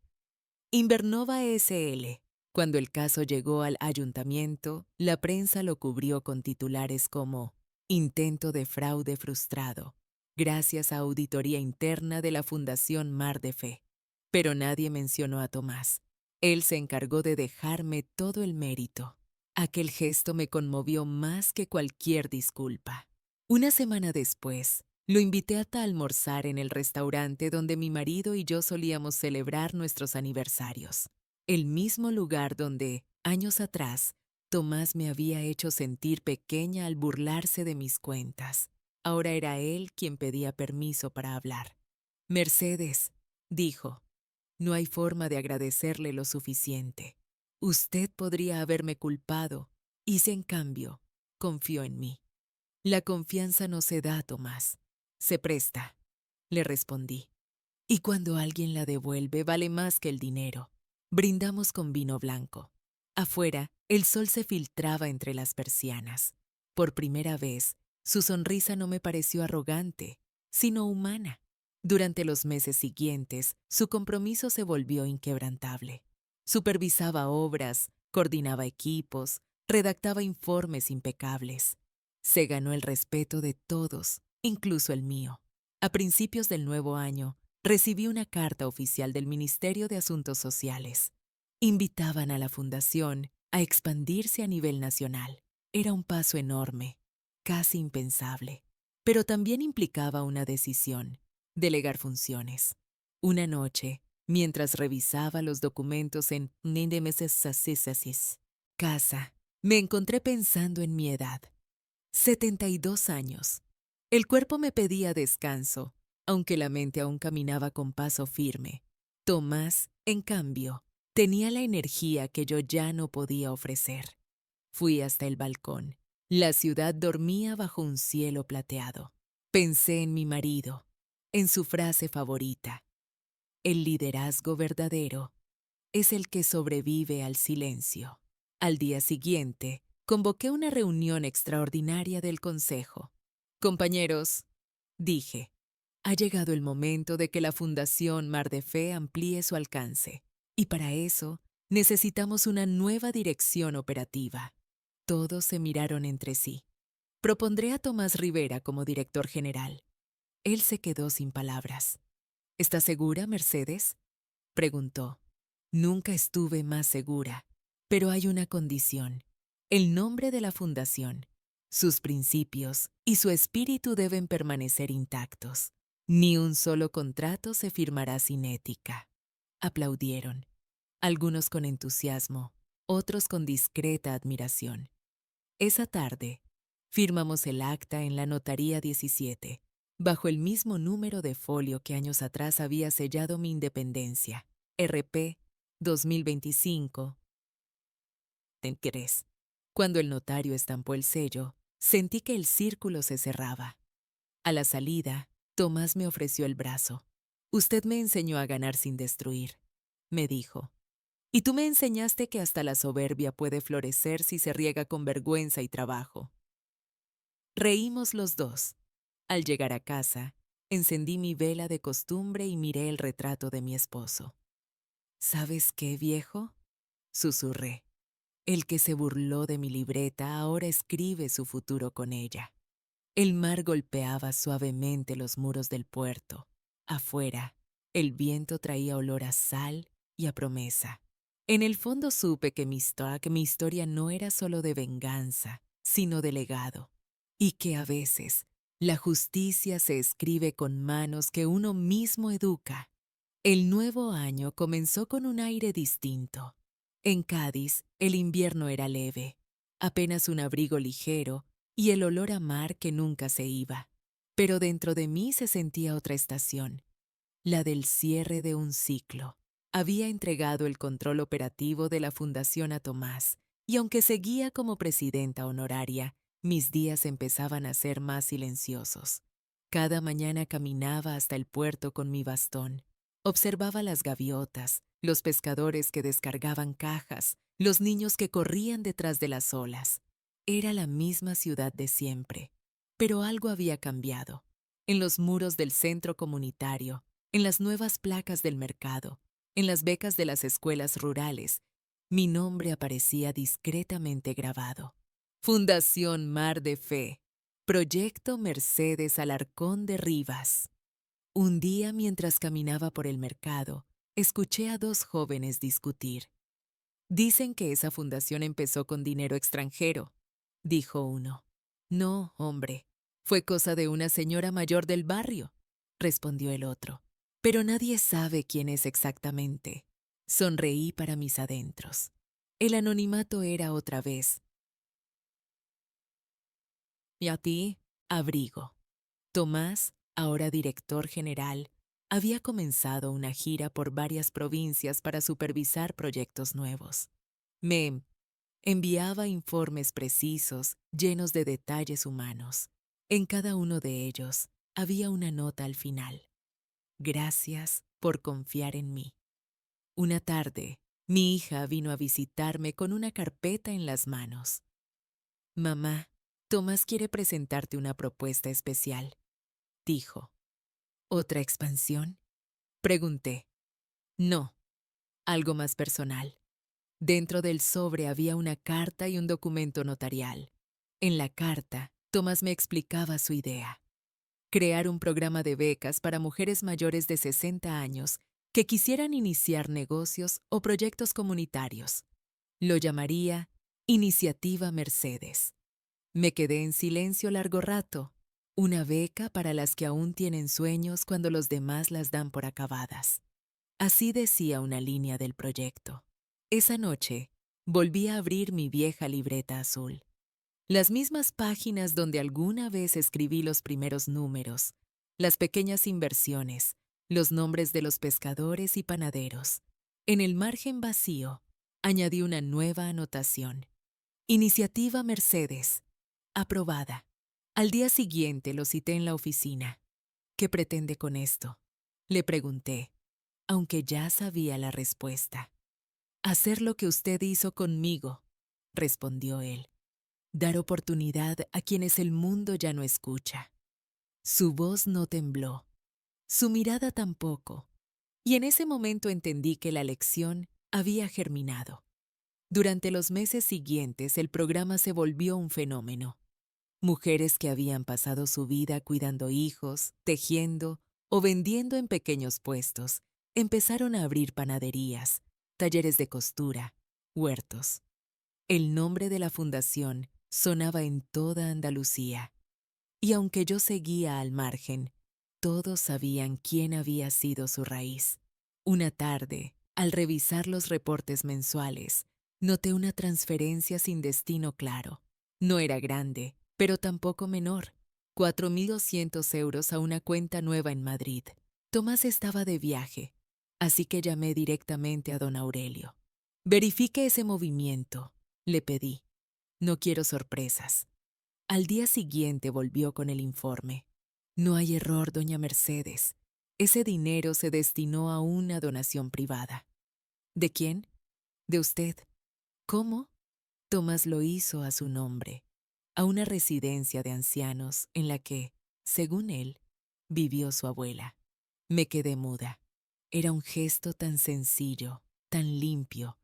Invernova SL. Cuando el caso llegó al ayuntamiento, la prensa lo cubrió con titulares como «Intento de fraude frustrado», gracias a auditoría interna de la Fundación Mar de Fe. Pero nadie mencionó a Tomás. Él se encargó de dejarme todo el mérito. Aquel gesto me conmovió más que cualquier disculpa. Una semana después, lo invité a almorzar en el restaurante donde mi marido y yo solíamos celebrar nuestros aniversarios. El mismo lugar donde, años atrás, Tomás me había hecho sentir pequeña al burlarse de mis cuentas. Ahora era él quien pedía permiso para hablar. Mercedes, dijo, no hay forma de agradecerle lo suficiente. Usted podría haberme culpado, y si en cambio, confió en mí. La confianza no se da, Tomás. Se presta, le respondí. Y cuando alguien la devuelve vale más que el dinero. Brindamos con vino blanco. Afuera, el sol se filtraba entre las persianas. Por primera vez, su sonrisa no me pareció arrogante, sino humana. Durante los meses siguientes, su compromiso se volvió inquebrantable. Supervisaba obras, coordinaba equipos, redactaba informes impecables. Se ganó el respeto de todos, incluso el mío. A principios del nuevo año, recibí una carta oficial del Ministerio de Asuntos Sociales. Invitaban a la Fundación a expandirse a nivel nacional. Era un paso enorme, casi impensable, pero también implicaba una decisión: delegar funciones. Una noche, mientras revisaba los documentos en Nemesis casa, me encontré pensando en mi edad. 72 años. El cuerpo me pedía descanso, aunque la mente aún caminaba con paso firme. Tomás, en cambio, tenía la energía que yo ya no podía ofrecer. Fui hasta el balcón. La ciudad dormía bajo un cielo plateado. Pensé en mi marido, en su frase favorita: el liderazgo verdadero es el que sobrevive al silencio. Al día siguiente, convoqué una reunión extraordinaria del Consejo. Compañeros, dije, ha llegado el momento de que la Fundación Mar de Fe amplíe su alcance, y para eso necesitamos una nueva dirección operativa. Todos se miraron entre sí. Propondré a Tomás Rivera como director general. Él se quedó sin palabras. ¿Estás segura, Mercedes? Preguntó. Nunca estuve más segura, pero hay una condición. El nombre de la fundación, sus principios y su espíritu deben permanecer intactos. Ni un solo contrato se firmará sin ética. Aplaudieron, algunos con entusiasmo, otros con discreta admiración. Esa tarde, firmamos el acta en la Notaría 17, bajo el mismo número de folio que años atrás había sellado mi independencia, RP 2025. ¿Te crees? Cuando el notario estampó el sello, sentí que el círculo se cerraba. A la salida, Tomás me ofreció el brazo. Usted me enseñó a ganar sin destruir, me dijo. Y tú me enseñaste que hasta la soberbia puede florecer si se riega con vergüenza y trabajo. Reímos los dos. Al llegar a casa, encendí mi vela de costumbre y miré el retrato de mi esposo. ¿Sabes qué, viejo? Susurré. El que se burló de mi libreta ahora escribe su futuro con ella. El mar golpeaba suavemente los muros del puerto. Afuera, el viento traía olor a sal y a promesa. En el fondo supe que mi historia no era solo de venganza, sino de legado, y que a veces la justicia se escribe con manos que uno mismo educa. El nuevo año comenzó con un aire distinto. En Cádiz, el invierno era leve, apenas un abrigo ligero y el olor a mar que nunca se iba. Pero dentro de mí se sentía otra estación, la del cierre de un ciclo. Había entregado el control operativo de la fundación a Tomás, y aunque seguía como presidenta honoraria, mis días empezaban a ser más silenciosos. Cada mañana caminaba hasta el puerto con mi bastón. Observaba las gaviotas, los pescadores que descargaban cajas, los niños que corrían detrás de las olas. Era la misma ciudad de siempre, pero algo había cambiado. En los muros del centro comunitario, en las nuevas placas del mercado, en las becas de las escuelas rurales, mi nombre aparecía discretamente grabado. Fundación Mar de Fe, Proyecto Mercedes Alarcón de Rivas. Un día, mientras caminaba por el mercado, escuché a dos jóvenes discutir. Dicen que esa fundación empezó con dinero extranjero, dijo uno. No, hombre, fue cosa de una señora mayor del barrio, respondió el otro. Pero nadie sabe quién es exactamente. Sonreí para mis adentros. El anonimato era otra vez. Y a ti, abrigo. Tomás, ahora director general, había comenzado una gira por varias provincias para supervisar proyectos nuevos. Me enviaba informes precisos, llenos de detalles humanos. En cada uno de ellos había una nota al final. Gracias por confiar en mí. Una tarde, mi hija vino a visitarme con una carpeta en las manos. Mamá, Tomás quiere presentarte una propuesta especial, dijo. ¿Otra expansión? Pregunté. No, algo más personal. Dentro del sobre había una carta y un documento notarial. En la carta, Tomás me explicaba su idea. Crear un programa de becas para mujeres mayores de 60 años que quisieran iniciar negocios o proyectos comunitarios. Lo llamaría Iniciativa Mercedes. Me quedé en silencio largo rato. Una beca para las que aún tienen sueños cuando los demás las dan por acabadas. Así decía una línea del proyecto. Esa noche, volví a abrir mi vieja libreta azul. Las mismas páginas donde alguna vez escribí los primeros números, las pequeñas inversiones, los nombres de los pescadores y panaderos. En el margen vacío, añadí una nueva anotación. Iniciativa Mercedes. Aprobada. Al día siguiente lo cité en la oficina. ¿Qué pretende con esto?, le pregunté, aunque ya sabía la respuesta. Hacer lo que usted hizo conmigo, respondió él. Dar oportunidad a quienes el mundo ya no escucha. Su voz no tembló, su mirada tampoco, y en ese momento entendí que la lección había germinado. Durante los meses siguientes el programa se volvió un fenómeno. Mujeres que habían pasado su vida cuidando hijos, tejiendo o vendiendo en pequeños puestos, empezaron a abrir panaderías, talleres de costura, huertos. El nombre de la fundación sonaba en toda Andalucía. Y aunque yo seguía al margen, todos sabían quién había sido su raíz. Una tarde, al revisar los reportes mensuales, noté una transferencia sin destino claro. No era grande, pero tampoco menor. 4.200 euros a una cuenta nueva en Madrid. Tomás estaba de viaje, así que llamé directamente a don Aurelio. Verifique ese movimiento, le pedí. No quiero sorpresas. Al día siguiente volvió con el informe. No hay error, doña Mercedes. Ese dinero se destinó a una donación privada. ¿De quién? De usted. ¿Cómo? Tomás lo hizo a su nombre, a una residencia de ancianos en la que, según él, vivió su abuela. Me quedé muda. Era un gesto tan sencillo, tan limpio,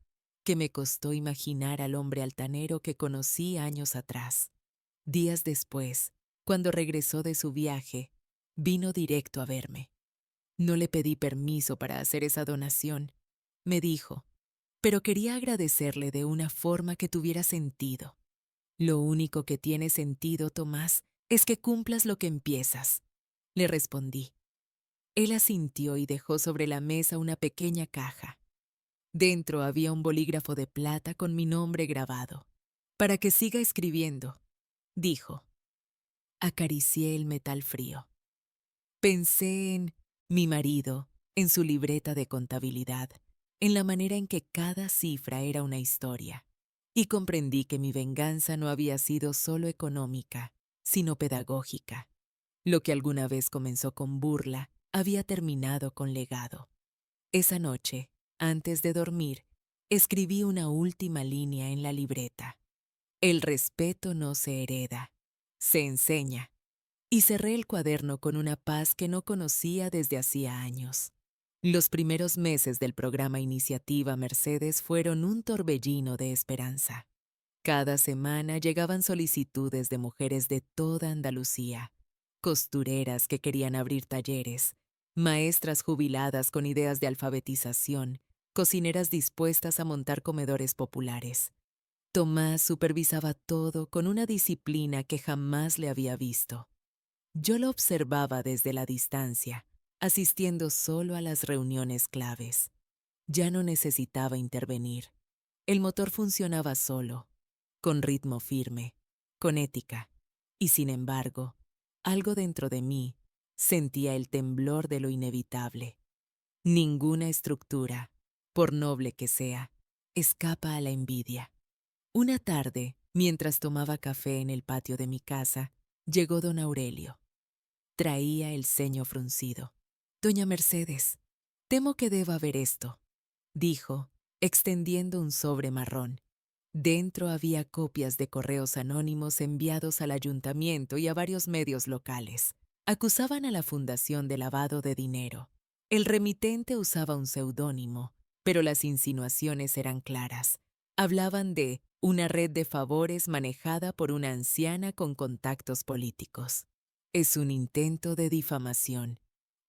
que me costó imaginar al hombre altanero que conocí años atrás. Días después, cuando regresó de su viaje, vino directo a verme. No le pedí permiso para hacer esa donación, me dijo, pero quería agradecerle de una forma que tuviera sentido. Lo único que tiene sentido, Tomás, es que cumplas lo que empiezas, le respondí. Él asintió y dejó sobre la mesa una pequeña caja. Dentro había un bolígrafo de plata con mi nombre grabado. Para que siga escribiendo, dijo. Acaricié el metal frío. Pensé en mi marido, en su libreta de contabilidad, en la manera en que cada cifra era una historia, y comprendí que mi venganza no había sido solo económica, sino pedagógica. Lo que alguna vez comenzó con burla, había terminado con legado. Esa noche, antes de dormir, escribí una última línea en la libreta. El respeto no se hereda, se enseña. Y cerré el cuaderno con una paz que no conocía desde hacía años. Los primeros meses del programa Iniciativa Mercedes fueron un torbellino de esperanza. Cada semana llegaban solicitudes de mujeres de toda Andalucía, costureras que querían abrir talleres, maestras jubiladas con ideas de alfabetización, cocineras dispuestas a montar comedores populares. Tomás supervisaba todo con una disciplina que jamás le había visto. Yo lo observaba desde la distancia, asistiendo solo a las reuniones claves. Ya no necesitaba intervenir. El motor funcionaba solo, con ritmo firme, con ética. Y sin embargo, algo dentro de mí sentía el temblor de lo inevitable. Ninguna estructura, por noble que sea, escapa a la envidia. Una tarde, mientras tomaba café en el patio de mi casa, llegó don Aurelio. Traía el ceño fruncido. Doña Mercedes, temo que deba ver esto, dijo, extendiendo un sobre marrón. Dentro había copias de correos anónimos enviados al ayuntamiento y a varios medios locales. Acusaban a la fundación de lavado de dinero. El remitente usaba un seudónimo, pero las insinuaciones eran claras. Hablaban de una red de favores manejada por una anciana con contactos políticos. Es un intento de difamación,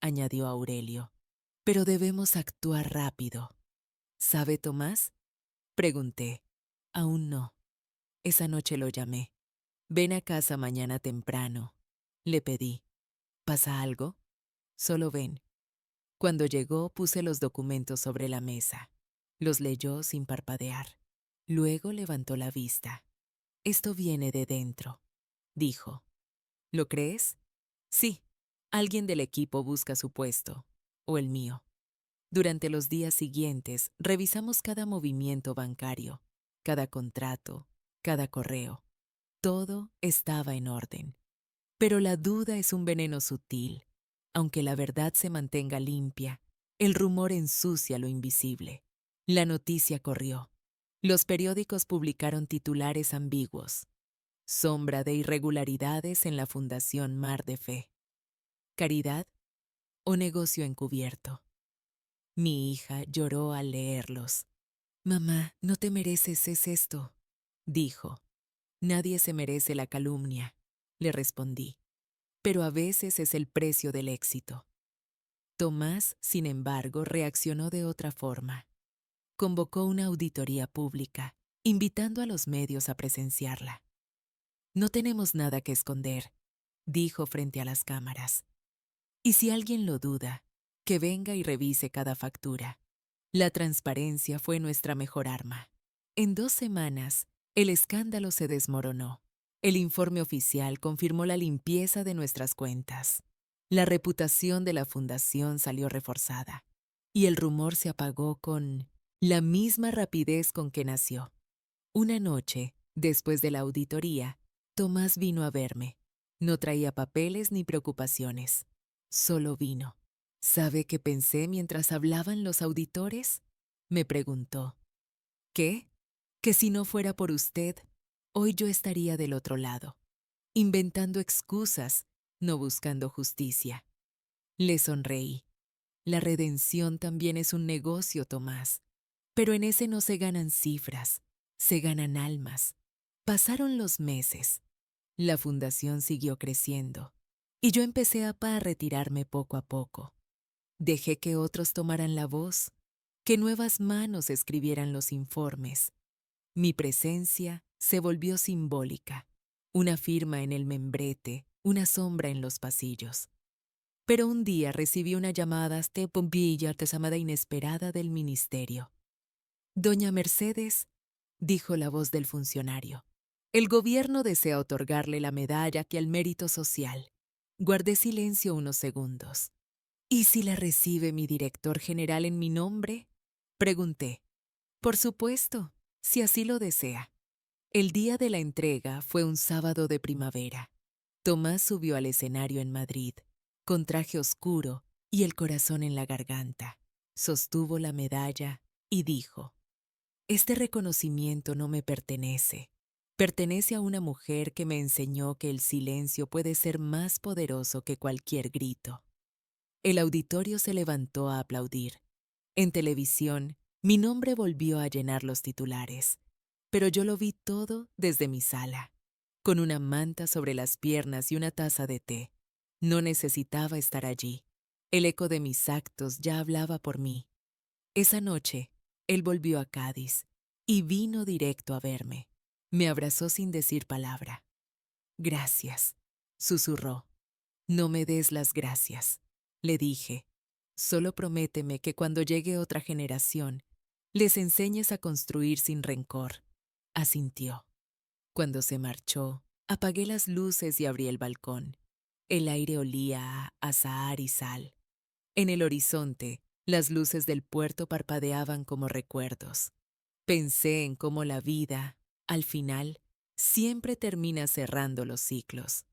añadió Aurelio. Pero debemos actuar rápido. ¿Sabe Tomás? Pregunté. Aún no. Esa noche lo llamé. Ven a casa mañana temprano. Le pedí. ¿Pasa algo? Solo ven. Cuando llegó puse los documentos sobre la mesa. Los leyó sin parpadear. Luego levantó la vista. Esto viene de dentro, dijo. ¿Lo crees? Sí. Alguien del equipo busca su puesto, o el mío. Durante los días siguientes revisamos cada movimiento bancario, cada contrato, cada correo. Todo estaba en orden. Pero la duda es un veneno sutil. Aunque la verdad se mantenga limpia, el rumor ensucia lo invisible. La noticia corrió. Los periódicos publicaron titulares ambiguos. Sombra de irregularidades en la Fundación Mar de Fe. ¿Caridad o negocio encubierto? Mi hija lloró al leerlos. Mamá, no te mereces esto, dijo. Nadie se merece la calumnia. le respondí, pero a veces es el precio del éxito. Tomás, sin embargo, reaccionó de otra forma. Convocó una auditoría pública, invitando a los medios a presenciarla. No tenemos nada que esconder, dijo frente a las cámaras. Y si alguien lo duda, que venga y revise cada factura. La transparencia fue nuestra mejor arma. En 2 semanas, el escándalo se desmoronó. El informe oficial confirmó la limpieza de nuestras cuentas. La reputación de la fundación salió reforzada, y el rumor se apagó con la misma rapidez con que nació. Una noche, después de la auditoría, Tomás vino a verme. No traía papeles ni preocupaciones, solo vino. ¿Sabe qué pensé mientras hablaban los auditores? Me preguntó. ¿Qué? Que si no fuera por usted, hoy yo estaría del otro lado, inventando excusas, no buscando justicia. Le sonreí. La redención también es un negocio, Tomás, pero en ese no se ganan cifras, se ganan almas. Pasaron los meses. La fundación siguió creciendo, y yo empecé a retirarme poco a poco. Dejé que otros tomaran la voz, que nuevas manos escribieran los informes. Mi presencia se volvió simbólica, una firma en el membrete, una sombra en los pasillos. Pero un día recibí una llamada artesamada inesperada del ministerio. Doña Mercedes, dijo la voz del funcionario, el gobierno desea otorgarle la medalla que al mérito social. Guardé silencio unos segundos. ¿Y si la recibe mi director general en mi nombre? Pregunté. Por supuesto, si así lo desea. El día de la entrega fue un sábado de primavera. Tomás subió al escenario en Madrid, con traje oscuro y el corazón en la garganta. Sostuvo la medalla y dijo, este reconocimiento no me pertenece. Pertenece a una mujer que me enseñó que el silencio puede ser más poderoso que cualquier grito. El auditorio se levantó a aplaudir. En televisión, mi nombre volvió a llenar los titulares, pero yo lo vi todo desde mi sala, con una manta sobre las piernas y una taza de té. No necesitaba estar allí. El eco de mis actos ya hablaba por mí. Esa noche, él volvió a Cádiz y vino directo a verme. Me abrazó sin decir palabra. Gracias, susurró. No me des las gracias, le dije. Solo prométeme que cuando llegue otra generación, les enseñes a construir sin rencor. Asintió. Cuando se marchó, apagué las luces y abrí el balcón. El aire olía a azahar y sal. En el horizonte, las luces del puerto parpadeaban como recuerdos. Pensé en cómo la vida, al final, siempre termina cerrando los ciclos.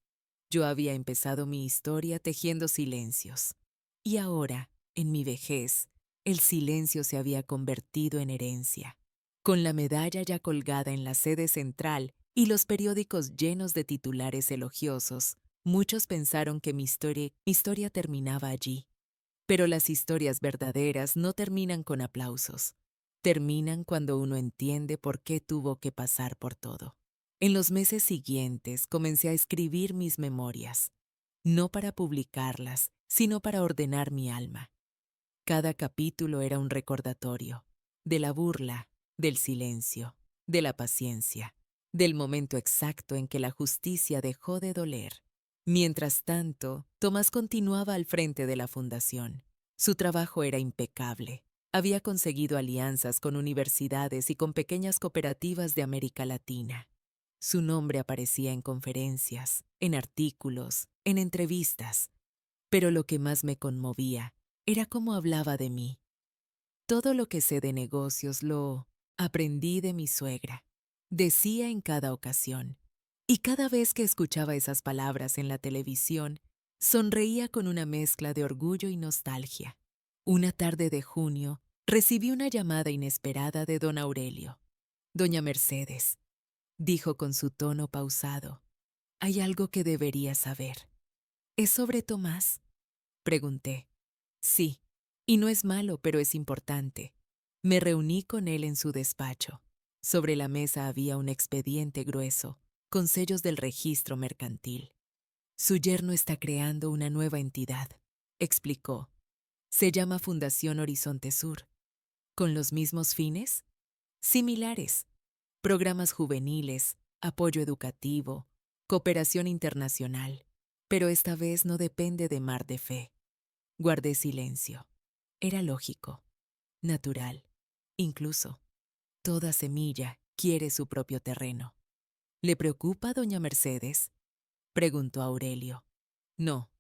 Yo había empezado mi historia tejiendo silencios. Y ahora, en mi vejez, el silencio se había convertido en herencia. Con la medalla ya colgada en la sede central y los periódicos llenos de titulares elogiosos, muchos pensaron que mi historia terminaba allí. Pero las historias verdaderas no terminan con aplausos. Terminan cuando uno entiende por qué tuvo que pasar por todo. En los meses siguientes comencé a escribir mis memorias, no para publicarlas, sino para ordenar mi alma. Cada capítulo era un recordatorio de la burla, del silencio, de la paciencia, del momento exacto en que la justicia dejó de doler. Mientras tanto, Tomás continuaba al frente de la fundación. Su trabajo era impecable. Había conseguido alianzas con universidades y con pequeñas cooperativas de América Latina. Su nombre aparecía en conferencias, en artículos, en entrevistas. Pero lo que más me conmovía era cómo hablaba de mí. Todo lo que sé de negocios lo aprendí de mi suegra. Decía en cada ocasión. Y cada vez que escuchaba esas palabras en la televisión, sonreía con una mezcla de orgullo y nostalgia. Una tarde de junio, recibí una llamada inesperada de don Aurelio. Doña Mercedes, dijo con su tono pausado, hay algo que debería saber. ¿Es sobre Tomás? Pregunté. Sí, y no es malo, pero es importante. Me reuní con él en su despacho. Sobre la mesa había un expediente grueso, con sellos del registro mercantil. Su yerno está creando una nueva entidad, explicó. Se llama Fundación Horizonte Sur. ¿Con los mismos fines? Similares. Programas juveniles, apoyo educativo, cooperación internacional. Pero esta vez no depende de Mar de Fe. Guardé silencio. Era lógico, natural. Incluso, toda semilla quiere su propio terreno. ¿Le preocupa, doña Mercedes?, preguntó Aurelio. No,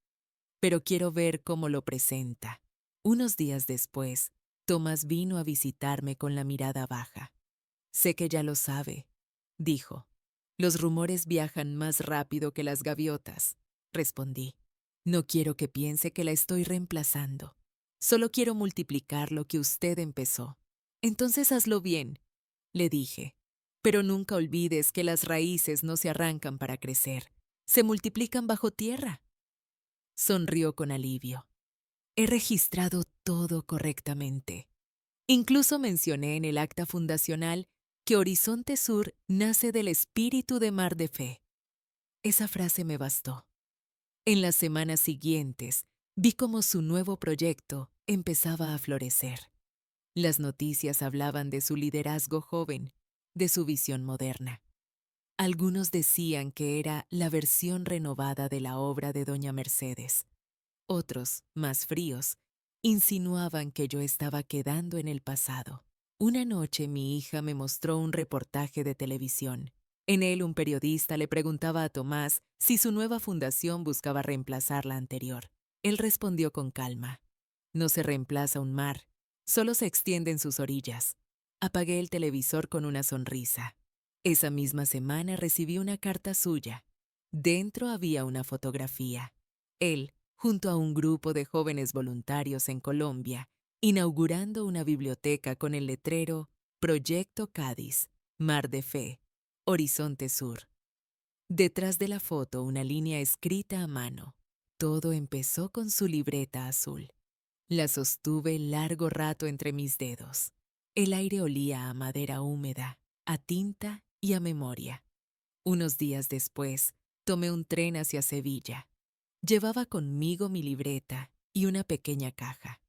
pero quiero ver cómo lo presenta. Unos días después, Tomás vino a visitarme con la mirada baja. Sé que ya lo sabe, dijo. Los rumores viajan más rápido que las gaviotas, respondí. No quiero que piense que la estoy reemplazando. Solo quiero multiplicar lo que usted empezó. Entonces hazlo bien, le dije. Pero nunca olvides que las raíces no se arrancan para crecer, se multiplican bajo tierra. Sonrió con alivio. He registrado todo correctamente. Incluso mencioné en el acta fundacional que Horizonte Sur nace del espíritu de Mar de Fe. Esa frase me bastó. En las semanas siguientes, vi cómo su nuevo proyecto empezaba a florecer. Las noticias hablaban de su liderazgo joven, de su visión moderna. Algunos decían que era la versión renovada de la obra de doña Mercedes. Otros, más fríos, insinuaban que yo estaba quedando en el pasado. Una noche mi hija me mostró un reportaje de televisión. En él un periodista le preguntaba a Tomás si su nueva fundación buscaba reemplazar la anterior. Él respondió con calma. No se reemplaza un mar, solo se extienden sus orillas. Apagué el televisor con una sonrisa. Esa misma semana recibí una carta suya. Dentro había una fotografía. Él, junto a un grupo de jóvenes voluntarios en Colombia, inaugurando una biblioteca con el letrero Proyecto Cádiz, Mar de Fe, Horizonte Sur. Detrás de la foto una línea escrita a mano. Todo empezó con su libreta azul. La sostuve largo rato entre mis dedos. El aire olía a madera húmeda, a tinta y a memoria. Unos días después, tomé un tren hacia Sevilla. Llevaba conmigo mi libreta y una pequeña caja.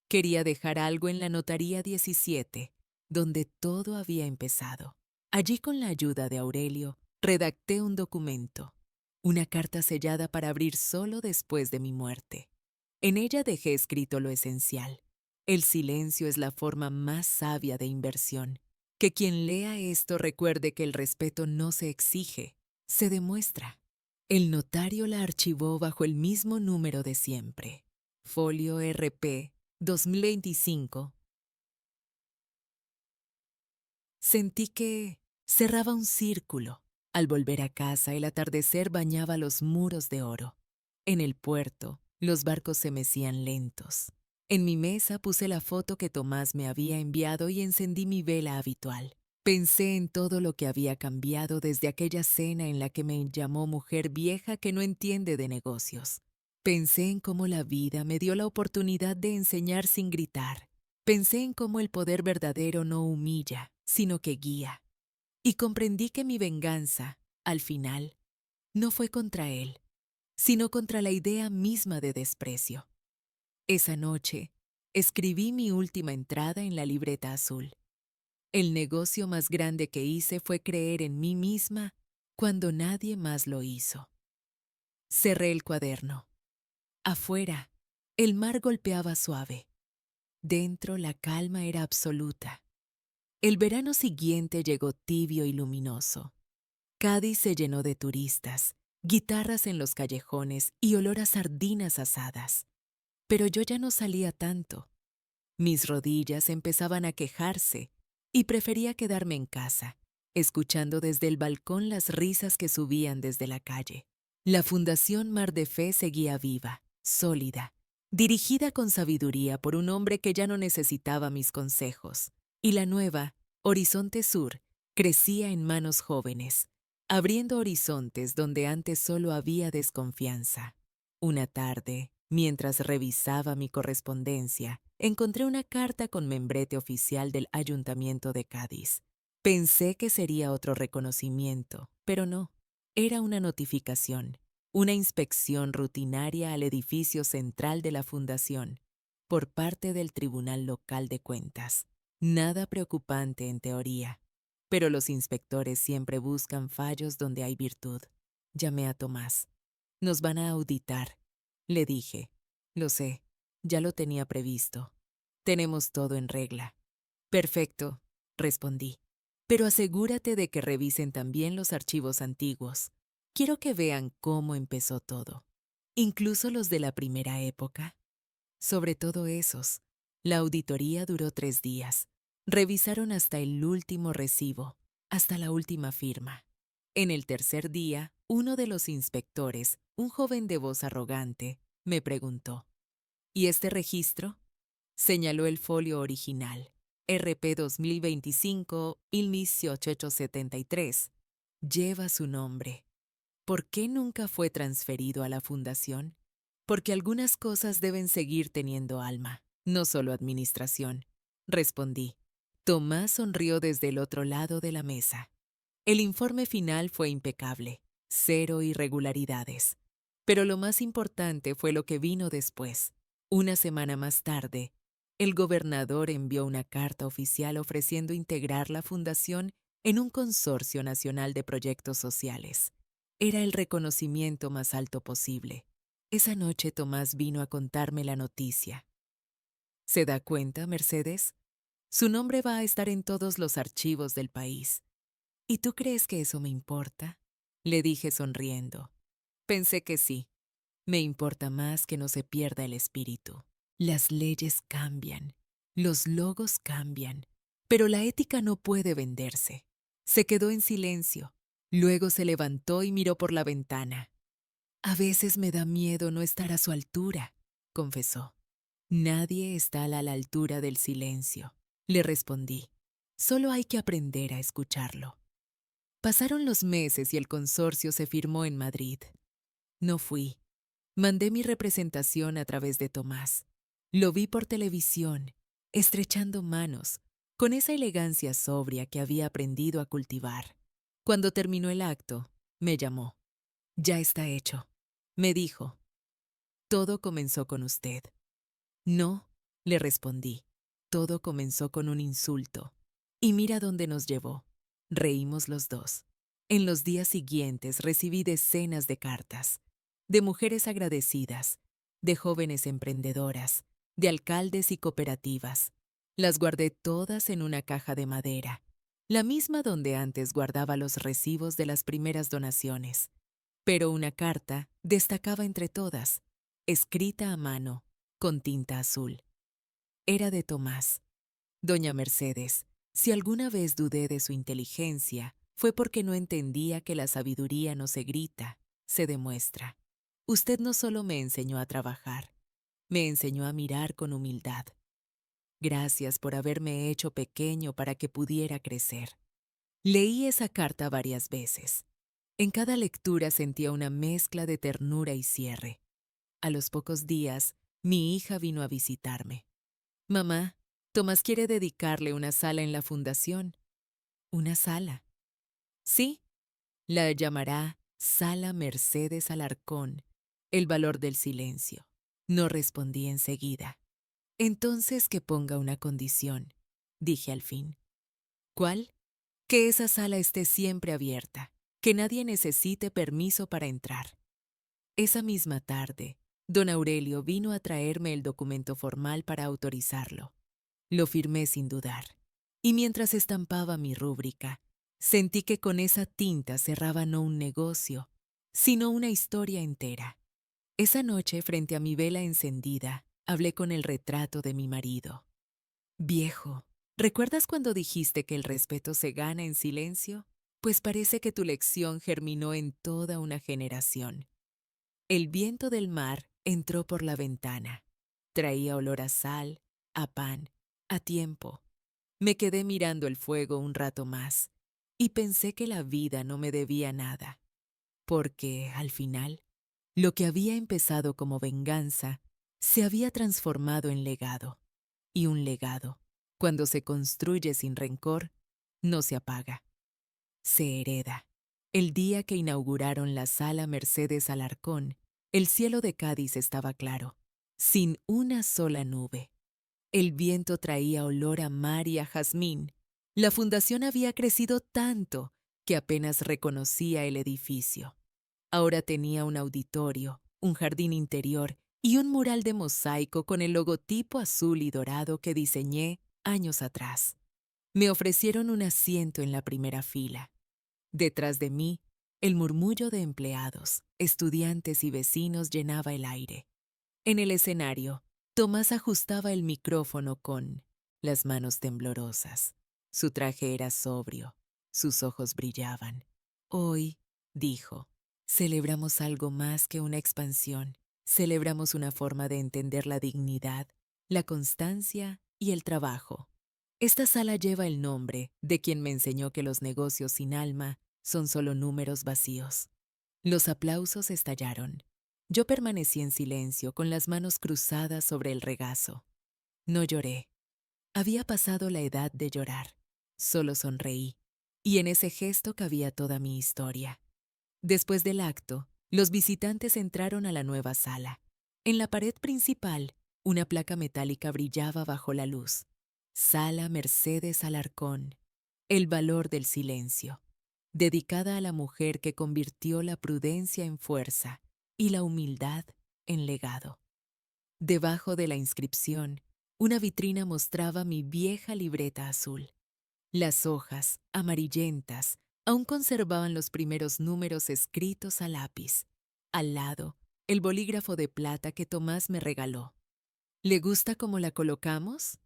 Quería dejar algo en la Notaría 17, donde todo había empezado. Allí, con la ayuda de Aurelio, redacté un documento, una carta sellada para abrir solo después de mi muerte. En ella dejé escrito lo esencial. El silencio es la forma más sabia de inversión. Que quien lea esto recuerde que el respeto no se exige, se demuestra. El notario la archivó bajo el mismo número de siempre. Folio RP 2025. Sentí que cerraba un círculo. Al volver a casa, el atardecer bañaba los muros de oro. En el puerto, los barcos se mecían lentos. En mi mesa puse la foto que Tomás me había enviado y encendí mi vela habitual. Pensé en todo lo que había cambiado desde aquella cena en la que me llamó mujer vieja que no entiende de negocios. Pensé en cómo la vida me dio la oportunidad de enseñar sin gritar. Pensé en cómo el poder verdadero no humilla, sino que guía. Y comprendí que mi venganza, al final, no fue contra él, sino contra la idea misma de desprecio. Esa noche, escribí mi última entrada en la libreta azul. El negocio más grande que hice fue creer en mí misma cuando nadie más lo hizo. Cerré el cuaderno. Afuera, el mar golpeaba suave. Dentro, la calma era absoluta. El verano siguiente llegó tibio y luminoso. Cádiz se llenó de turistas, guitarras en los callejones y olor a sardinas asadas. Pero yo ya no salía tanto. Mis rodillas empezaban a quejarse y prefería quedarme en casa, escuchando desde el balcón las risas que subían desde la calle. La Fundación Mar de Fe seguía viva, sólida, dirigida con sabiduría por un hombre que ya no necesitaba mis consejos. Y la nueva, Horizonte Sur, crecía en manos jóvenes, abriendo horizontes donde antes solo había desconfianza. Una tarde, mientras revisaba mi correspondencia, encontré una carta con membrete oficial del Ayuntamiento de Cádiz. Pensé que sería otro reconocimiento, pero no. Era una notificación, una inspección rutinaria al edificio central de la Fundación, por parte del Tribunal Local de Cuentas. Nada preocupante en teoría, pero los inspectores siempre buscan fallos donde hay virtud. Llamé a Tomás. Nos van a auditar, le dije. Lo sé, ya lo tenía previsto. Tenemos todo en regla. Perfecto, respondí. Pero asegúrate de que revisen también los archivos antiguos. Quiero que vean cómo empezó todo. Incluso los de la primera época. Sobre todo esos. La auditoría duró 3 días. Revisaron hasta el último recibo, hasta la última firma. En el tercer día, uno de los inspectores, un joven de voz arrogante, me preguntó: ¿Y este registro? Señaló el folio original, RP 2025-1873. Lleva su nombre. ¿Por qué nunca fue transferido a la fundación? Porque algunas cosas deben seguir teniendo alma, no solo administración, respondí. Tomás sonrió desde el otro lado de la mesa. El informe final fue impecable, 0 irregularidades. Pero lo más importante fue lo que vino después. Una semana más tarde, el gobernador envió una carta oficial ofreciendo integrar la fundación en un consorcio nacional de proyectos sociales. Era el reconocimiento más alto posible. Esa noche Tomás vino a contarme la noticia. ¿Se da cuenta, Mercedes? Su nombre va a estar en todos los archivos del país. ¿Y tú crees que eso me importa? Le dije sonriendo. Pensé que sí. Me importa más que no se pierda el espíritu. Las leyes cambian, los logos cambian, pero la ética no puede venderse. Se quedó en silencio. Luego se levantó y miró por la ventana. A veces me da miedo no estar a su altura, confesó. Nadie está a la altura del silencio, le respondí. Solo hay que aprender a escucharlo. Pasaron los meses y el consorcio se firmó en Madrid. No fui. Mandé mi representación a través de Tomás. Lo vi por televisión, estrechando manos, con esa elegancia sobria que había aprendido a cultivar. Cuando terminó el acto, me llamó. Ya está hecho, me dijo. Todo comenzó con usted. No, le respondí. Todo comenzó con un insulto. Y mira dónde nos llevó. Reímos los dos. En los días siguientes recibí decenas de cartas, de mujeres agradecidas, de jóvenes emprendedoras, de alcaldes y cooperativas. Las guardé todas en una caja de madera, la misma donde antes guardaba los recibos de las primeras donaciones. Pero una carta destacaba entre todas, escrita a mano, con tinta azul. Era de Tomás. Doña Mercedes, si alguna vez dudé de su inteligencia, fue porque no entendía que la sabiduría no se grita, se demuestra. Usted no solo me enseñó a trabajar, me enseñó a mirar con humildad. Gracias por haberme hecho pequeño para que pudiera crecer. Leí esa carta varias veces. En cada lectura sentía una mezcla de ternura y cierre. A los pocos días, mi hija vino a visitarme. Mamá, Tomás quiere dedicarle una sala en la fundación. ¿Una sala? Sí, la llamará Sala Mercedes Alarcón, el valor del silencio. No respondí enseguida. Entonces que ponga una condición, dije al fin. ¿Cuál? Que esa sala esté siempre abierta, que nadie necesite permiso para entrar. Esa misma tarde, don Aurelio vino a traerme el documento formal para autorizarlo. Lo firmé sin dudar. Y mientras estampaba mi rúbrica, sentí que con esa tinta cerraba no un negocio, sino una historia entera. Esa noche, frente a mi vela encendida, hablé con el retrato de mi marido. Viejo, ¿recuerdas cuando dijiste que el respeto se gana en silencio? Pues parece que tu lección germinó en toda una generación. El viento del mar entró por la ventana. Traía olor a sal, a pan, a tiempo. Me quedé mirando el fuego un rato más y pensé que la vida no me debía nada, porque, al final, lo que había empezado como venganza se había transformado en legado. Y un legado, cuando se construye sin rencor, no se apaga, se hereda. El día que inauguraron la Sala Mercedes Alarcón, el cielo de Cádiz estaba claro, sin una sola nube. El viento traía olor a mar y a jazmín. La fundación había crecido tanto que apenas reconocía el edificio. Ahora tenía un auditorio, un jardín interior y un mural de mosaico con el logotipo azul y dorado que diseñé años atrás. Me ofrecieron un asiento en la primera fila. Detrás de mí, el murmullo de empleados, estudiantes y vecinos llenaba el aire. En el escenario, Tomás ajustaba el micrófono con las manos temblorosas. Su traje era sobrio, sus ojos brillaban. Hoy, dijo, celebramos algo más que una expansión. Celebramos una forma de entender la dignidad, la constancia y el trabajo. Esta sala lleva el nombre de quien me enseñó que los negocios sin alma son solo números vacíos. Los aplausos estallaron. Yo permanecí en silencio con las manos cruzadas sobre el regazo. No lloré. Había pasado la edad de llorar. Solo sonreí. Y en ese gesto cabía toda mi historia. Después del acto, los visitantes entraron a la nueva sala. En la pared principal, una placa metálica brillaba bajo la luz. Sala Mercedes Alarcón. El valor del silencio. Dedicada a la mujer que convirtió la prudencia en fuerza y la humildad en legado. Debajo de la inscripción, una vitrina mostraba mi vieja libreta azul. Las hojas, amarillentas, aún conservaban los primeros números escritos a lápiz. Al lado, el bolígrafo de plata que Tomás me regaló. ¿Le gusta cómo la colocamos?,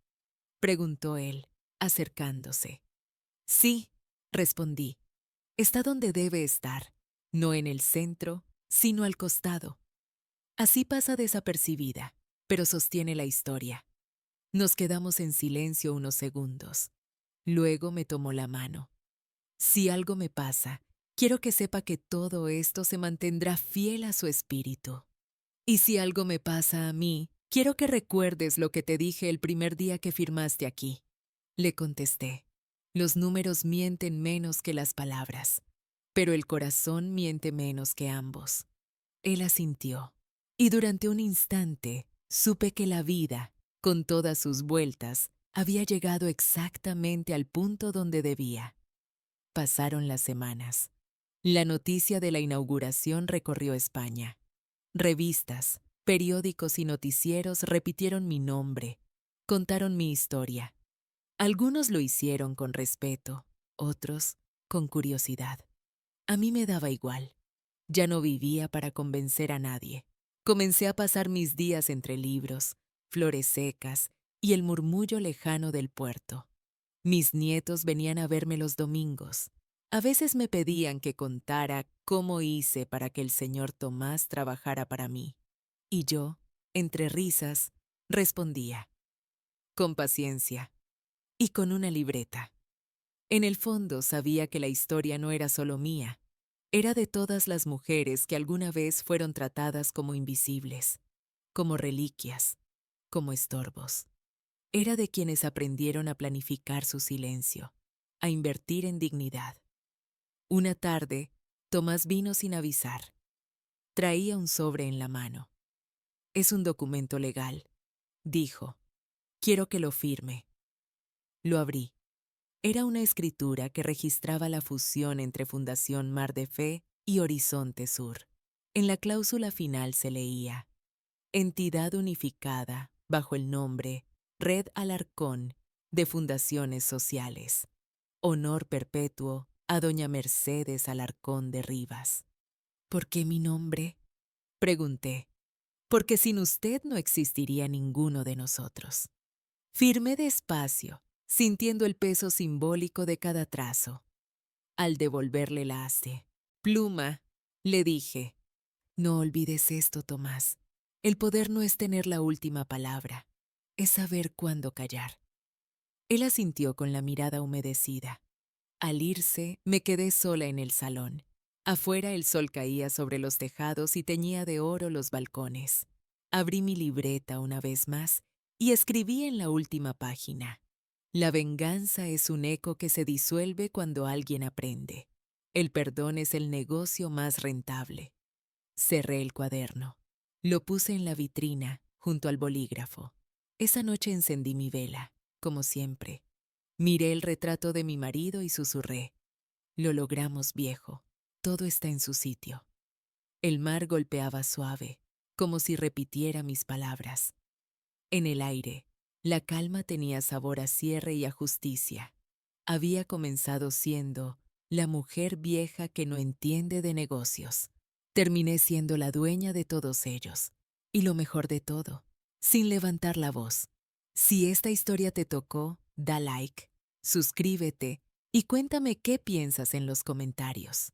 preguntó él, acercándose. Sí, respondí. Está donde debe estar, no en el centro, sino al costado. Así pasa desapercibida, pero sostiene la historia. Nos quedamos en silencio unos segundos. Luego me tomó la mano. Si algo me pasa, quiero que sepa que todo esto se mantendrá fiel a su espíritu. Y si algo me pasa a mí, quiero que recuerdes lo que te dije el primer día que firmaste aquí. Le contesté. Los números mienten menos que las palabras, pero el corazón miente menos que ambos. Él asintió, y durante un instante supe que la vida, con todas sus vueltas, había llegado exactamente al punto donde debía. Pasaron las semanas. La noticia de la inauguración recorrió España. Revistas, periódicos y noticieros repitieron mi nombre, contaron mi historia. Algunos lo hicieron con respeto, otros con curiosidad. A mí me daba igual. Ya no vivía para convencer a nadie. Comencé a pasar mis días entre libros, flores secas y el murmullo lejano del puerto. Mis nietos venían a verme los domingos. A veces me pedían que contara cómo hice para que el señor Tomás trabajara para mí. Y yo, entre risas, respondía, con paciencia y con una libreta. En el fondo sabía que la historia no era solo mía, era de todas las mujeres que alguna vez fueron tratadas como invisibles, como reliquias, como estorbos. Era de quienes aprendieron a planificar su silencio, a invertir en dignidad. Una tarde, Tomás vino sin avisar. Traía un sobre en la mano. Es un documento legal, dijo. Quiero que lo firme. Lo abrí. Era una escritura que registraba la fusión entre Fundación Mar de Fe y Horizonte Sur. En la cláusula final se leía: entidad unificada bajo el nombre Red Alarcón de Fundaciones Sociales. Honor perpetuo a doña Mercedes Alarcón de Rivas. ¿Por qué mi nombre?, pregunté. Porque sin usted no existiría ninguno de nosotros. Firmé despacio, sintiendo el peso simbólico de cada trazo. Al devolverle la haste, pluma, le dije: no olvides esto, Tomás. El poder no es tener la última palabra, es saber cuándo callar. Él asintió con la mirada humedecida. Al irse, me quedé sola en el salón. Afuera el sol caía sobre los tejados y teñía de oro los balcones. Abrí mi libreta una vez más y escribí en la última página: La venganza es un eco que se disuelve cuando alguien aprende. El perdón es el negocio más rentable. Cerré el cuaderno. Lo puse en la vitrina, junto al bolígrafo. Esa noche encendí mi vela, como siempre. Miré el retrato de mi marido y susurré. Lo logramos, viejo. Todo está en su sitio. El mar golpeaba suave, como si repitiera mis palabras. En el aire, la calma tenía sabor a cierre y a justicia. Había comenzado siendo la mujer vieja que no entiende de negocios. Terminé siendo la dueña de todos ellos. Y lo mejor de todo, sin levantar la voz. Si esta historia te tocó, da like, suscríbete y cuéntame qué piensas en los comentarios.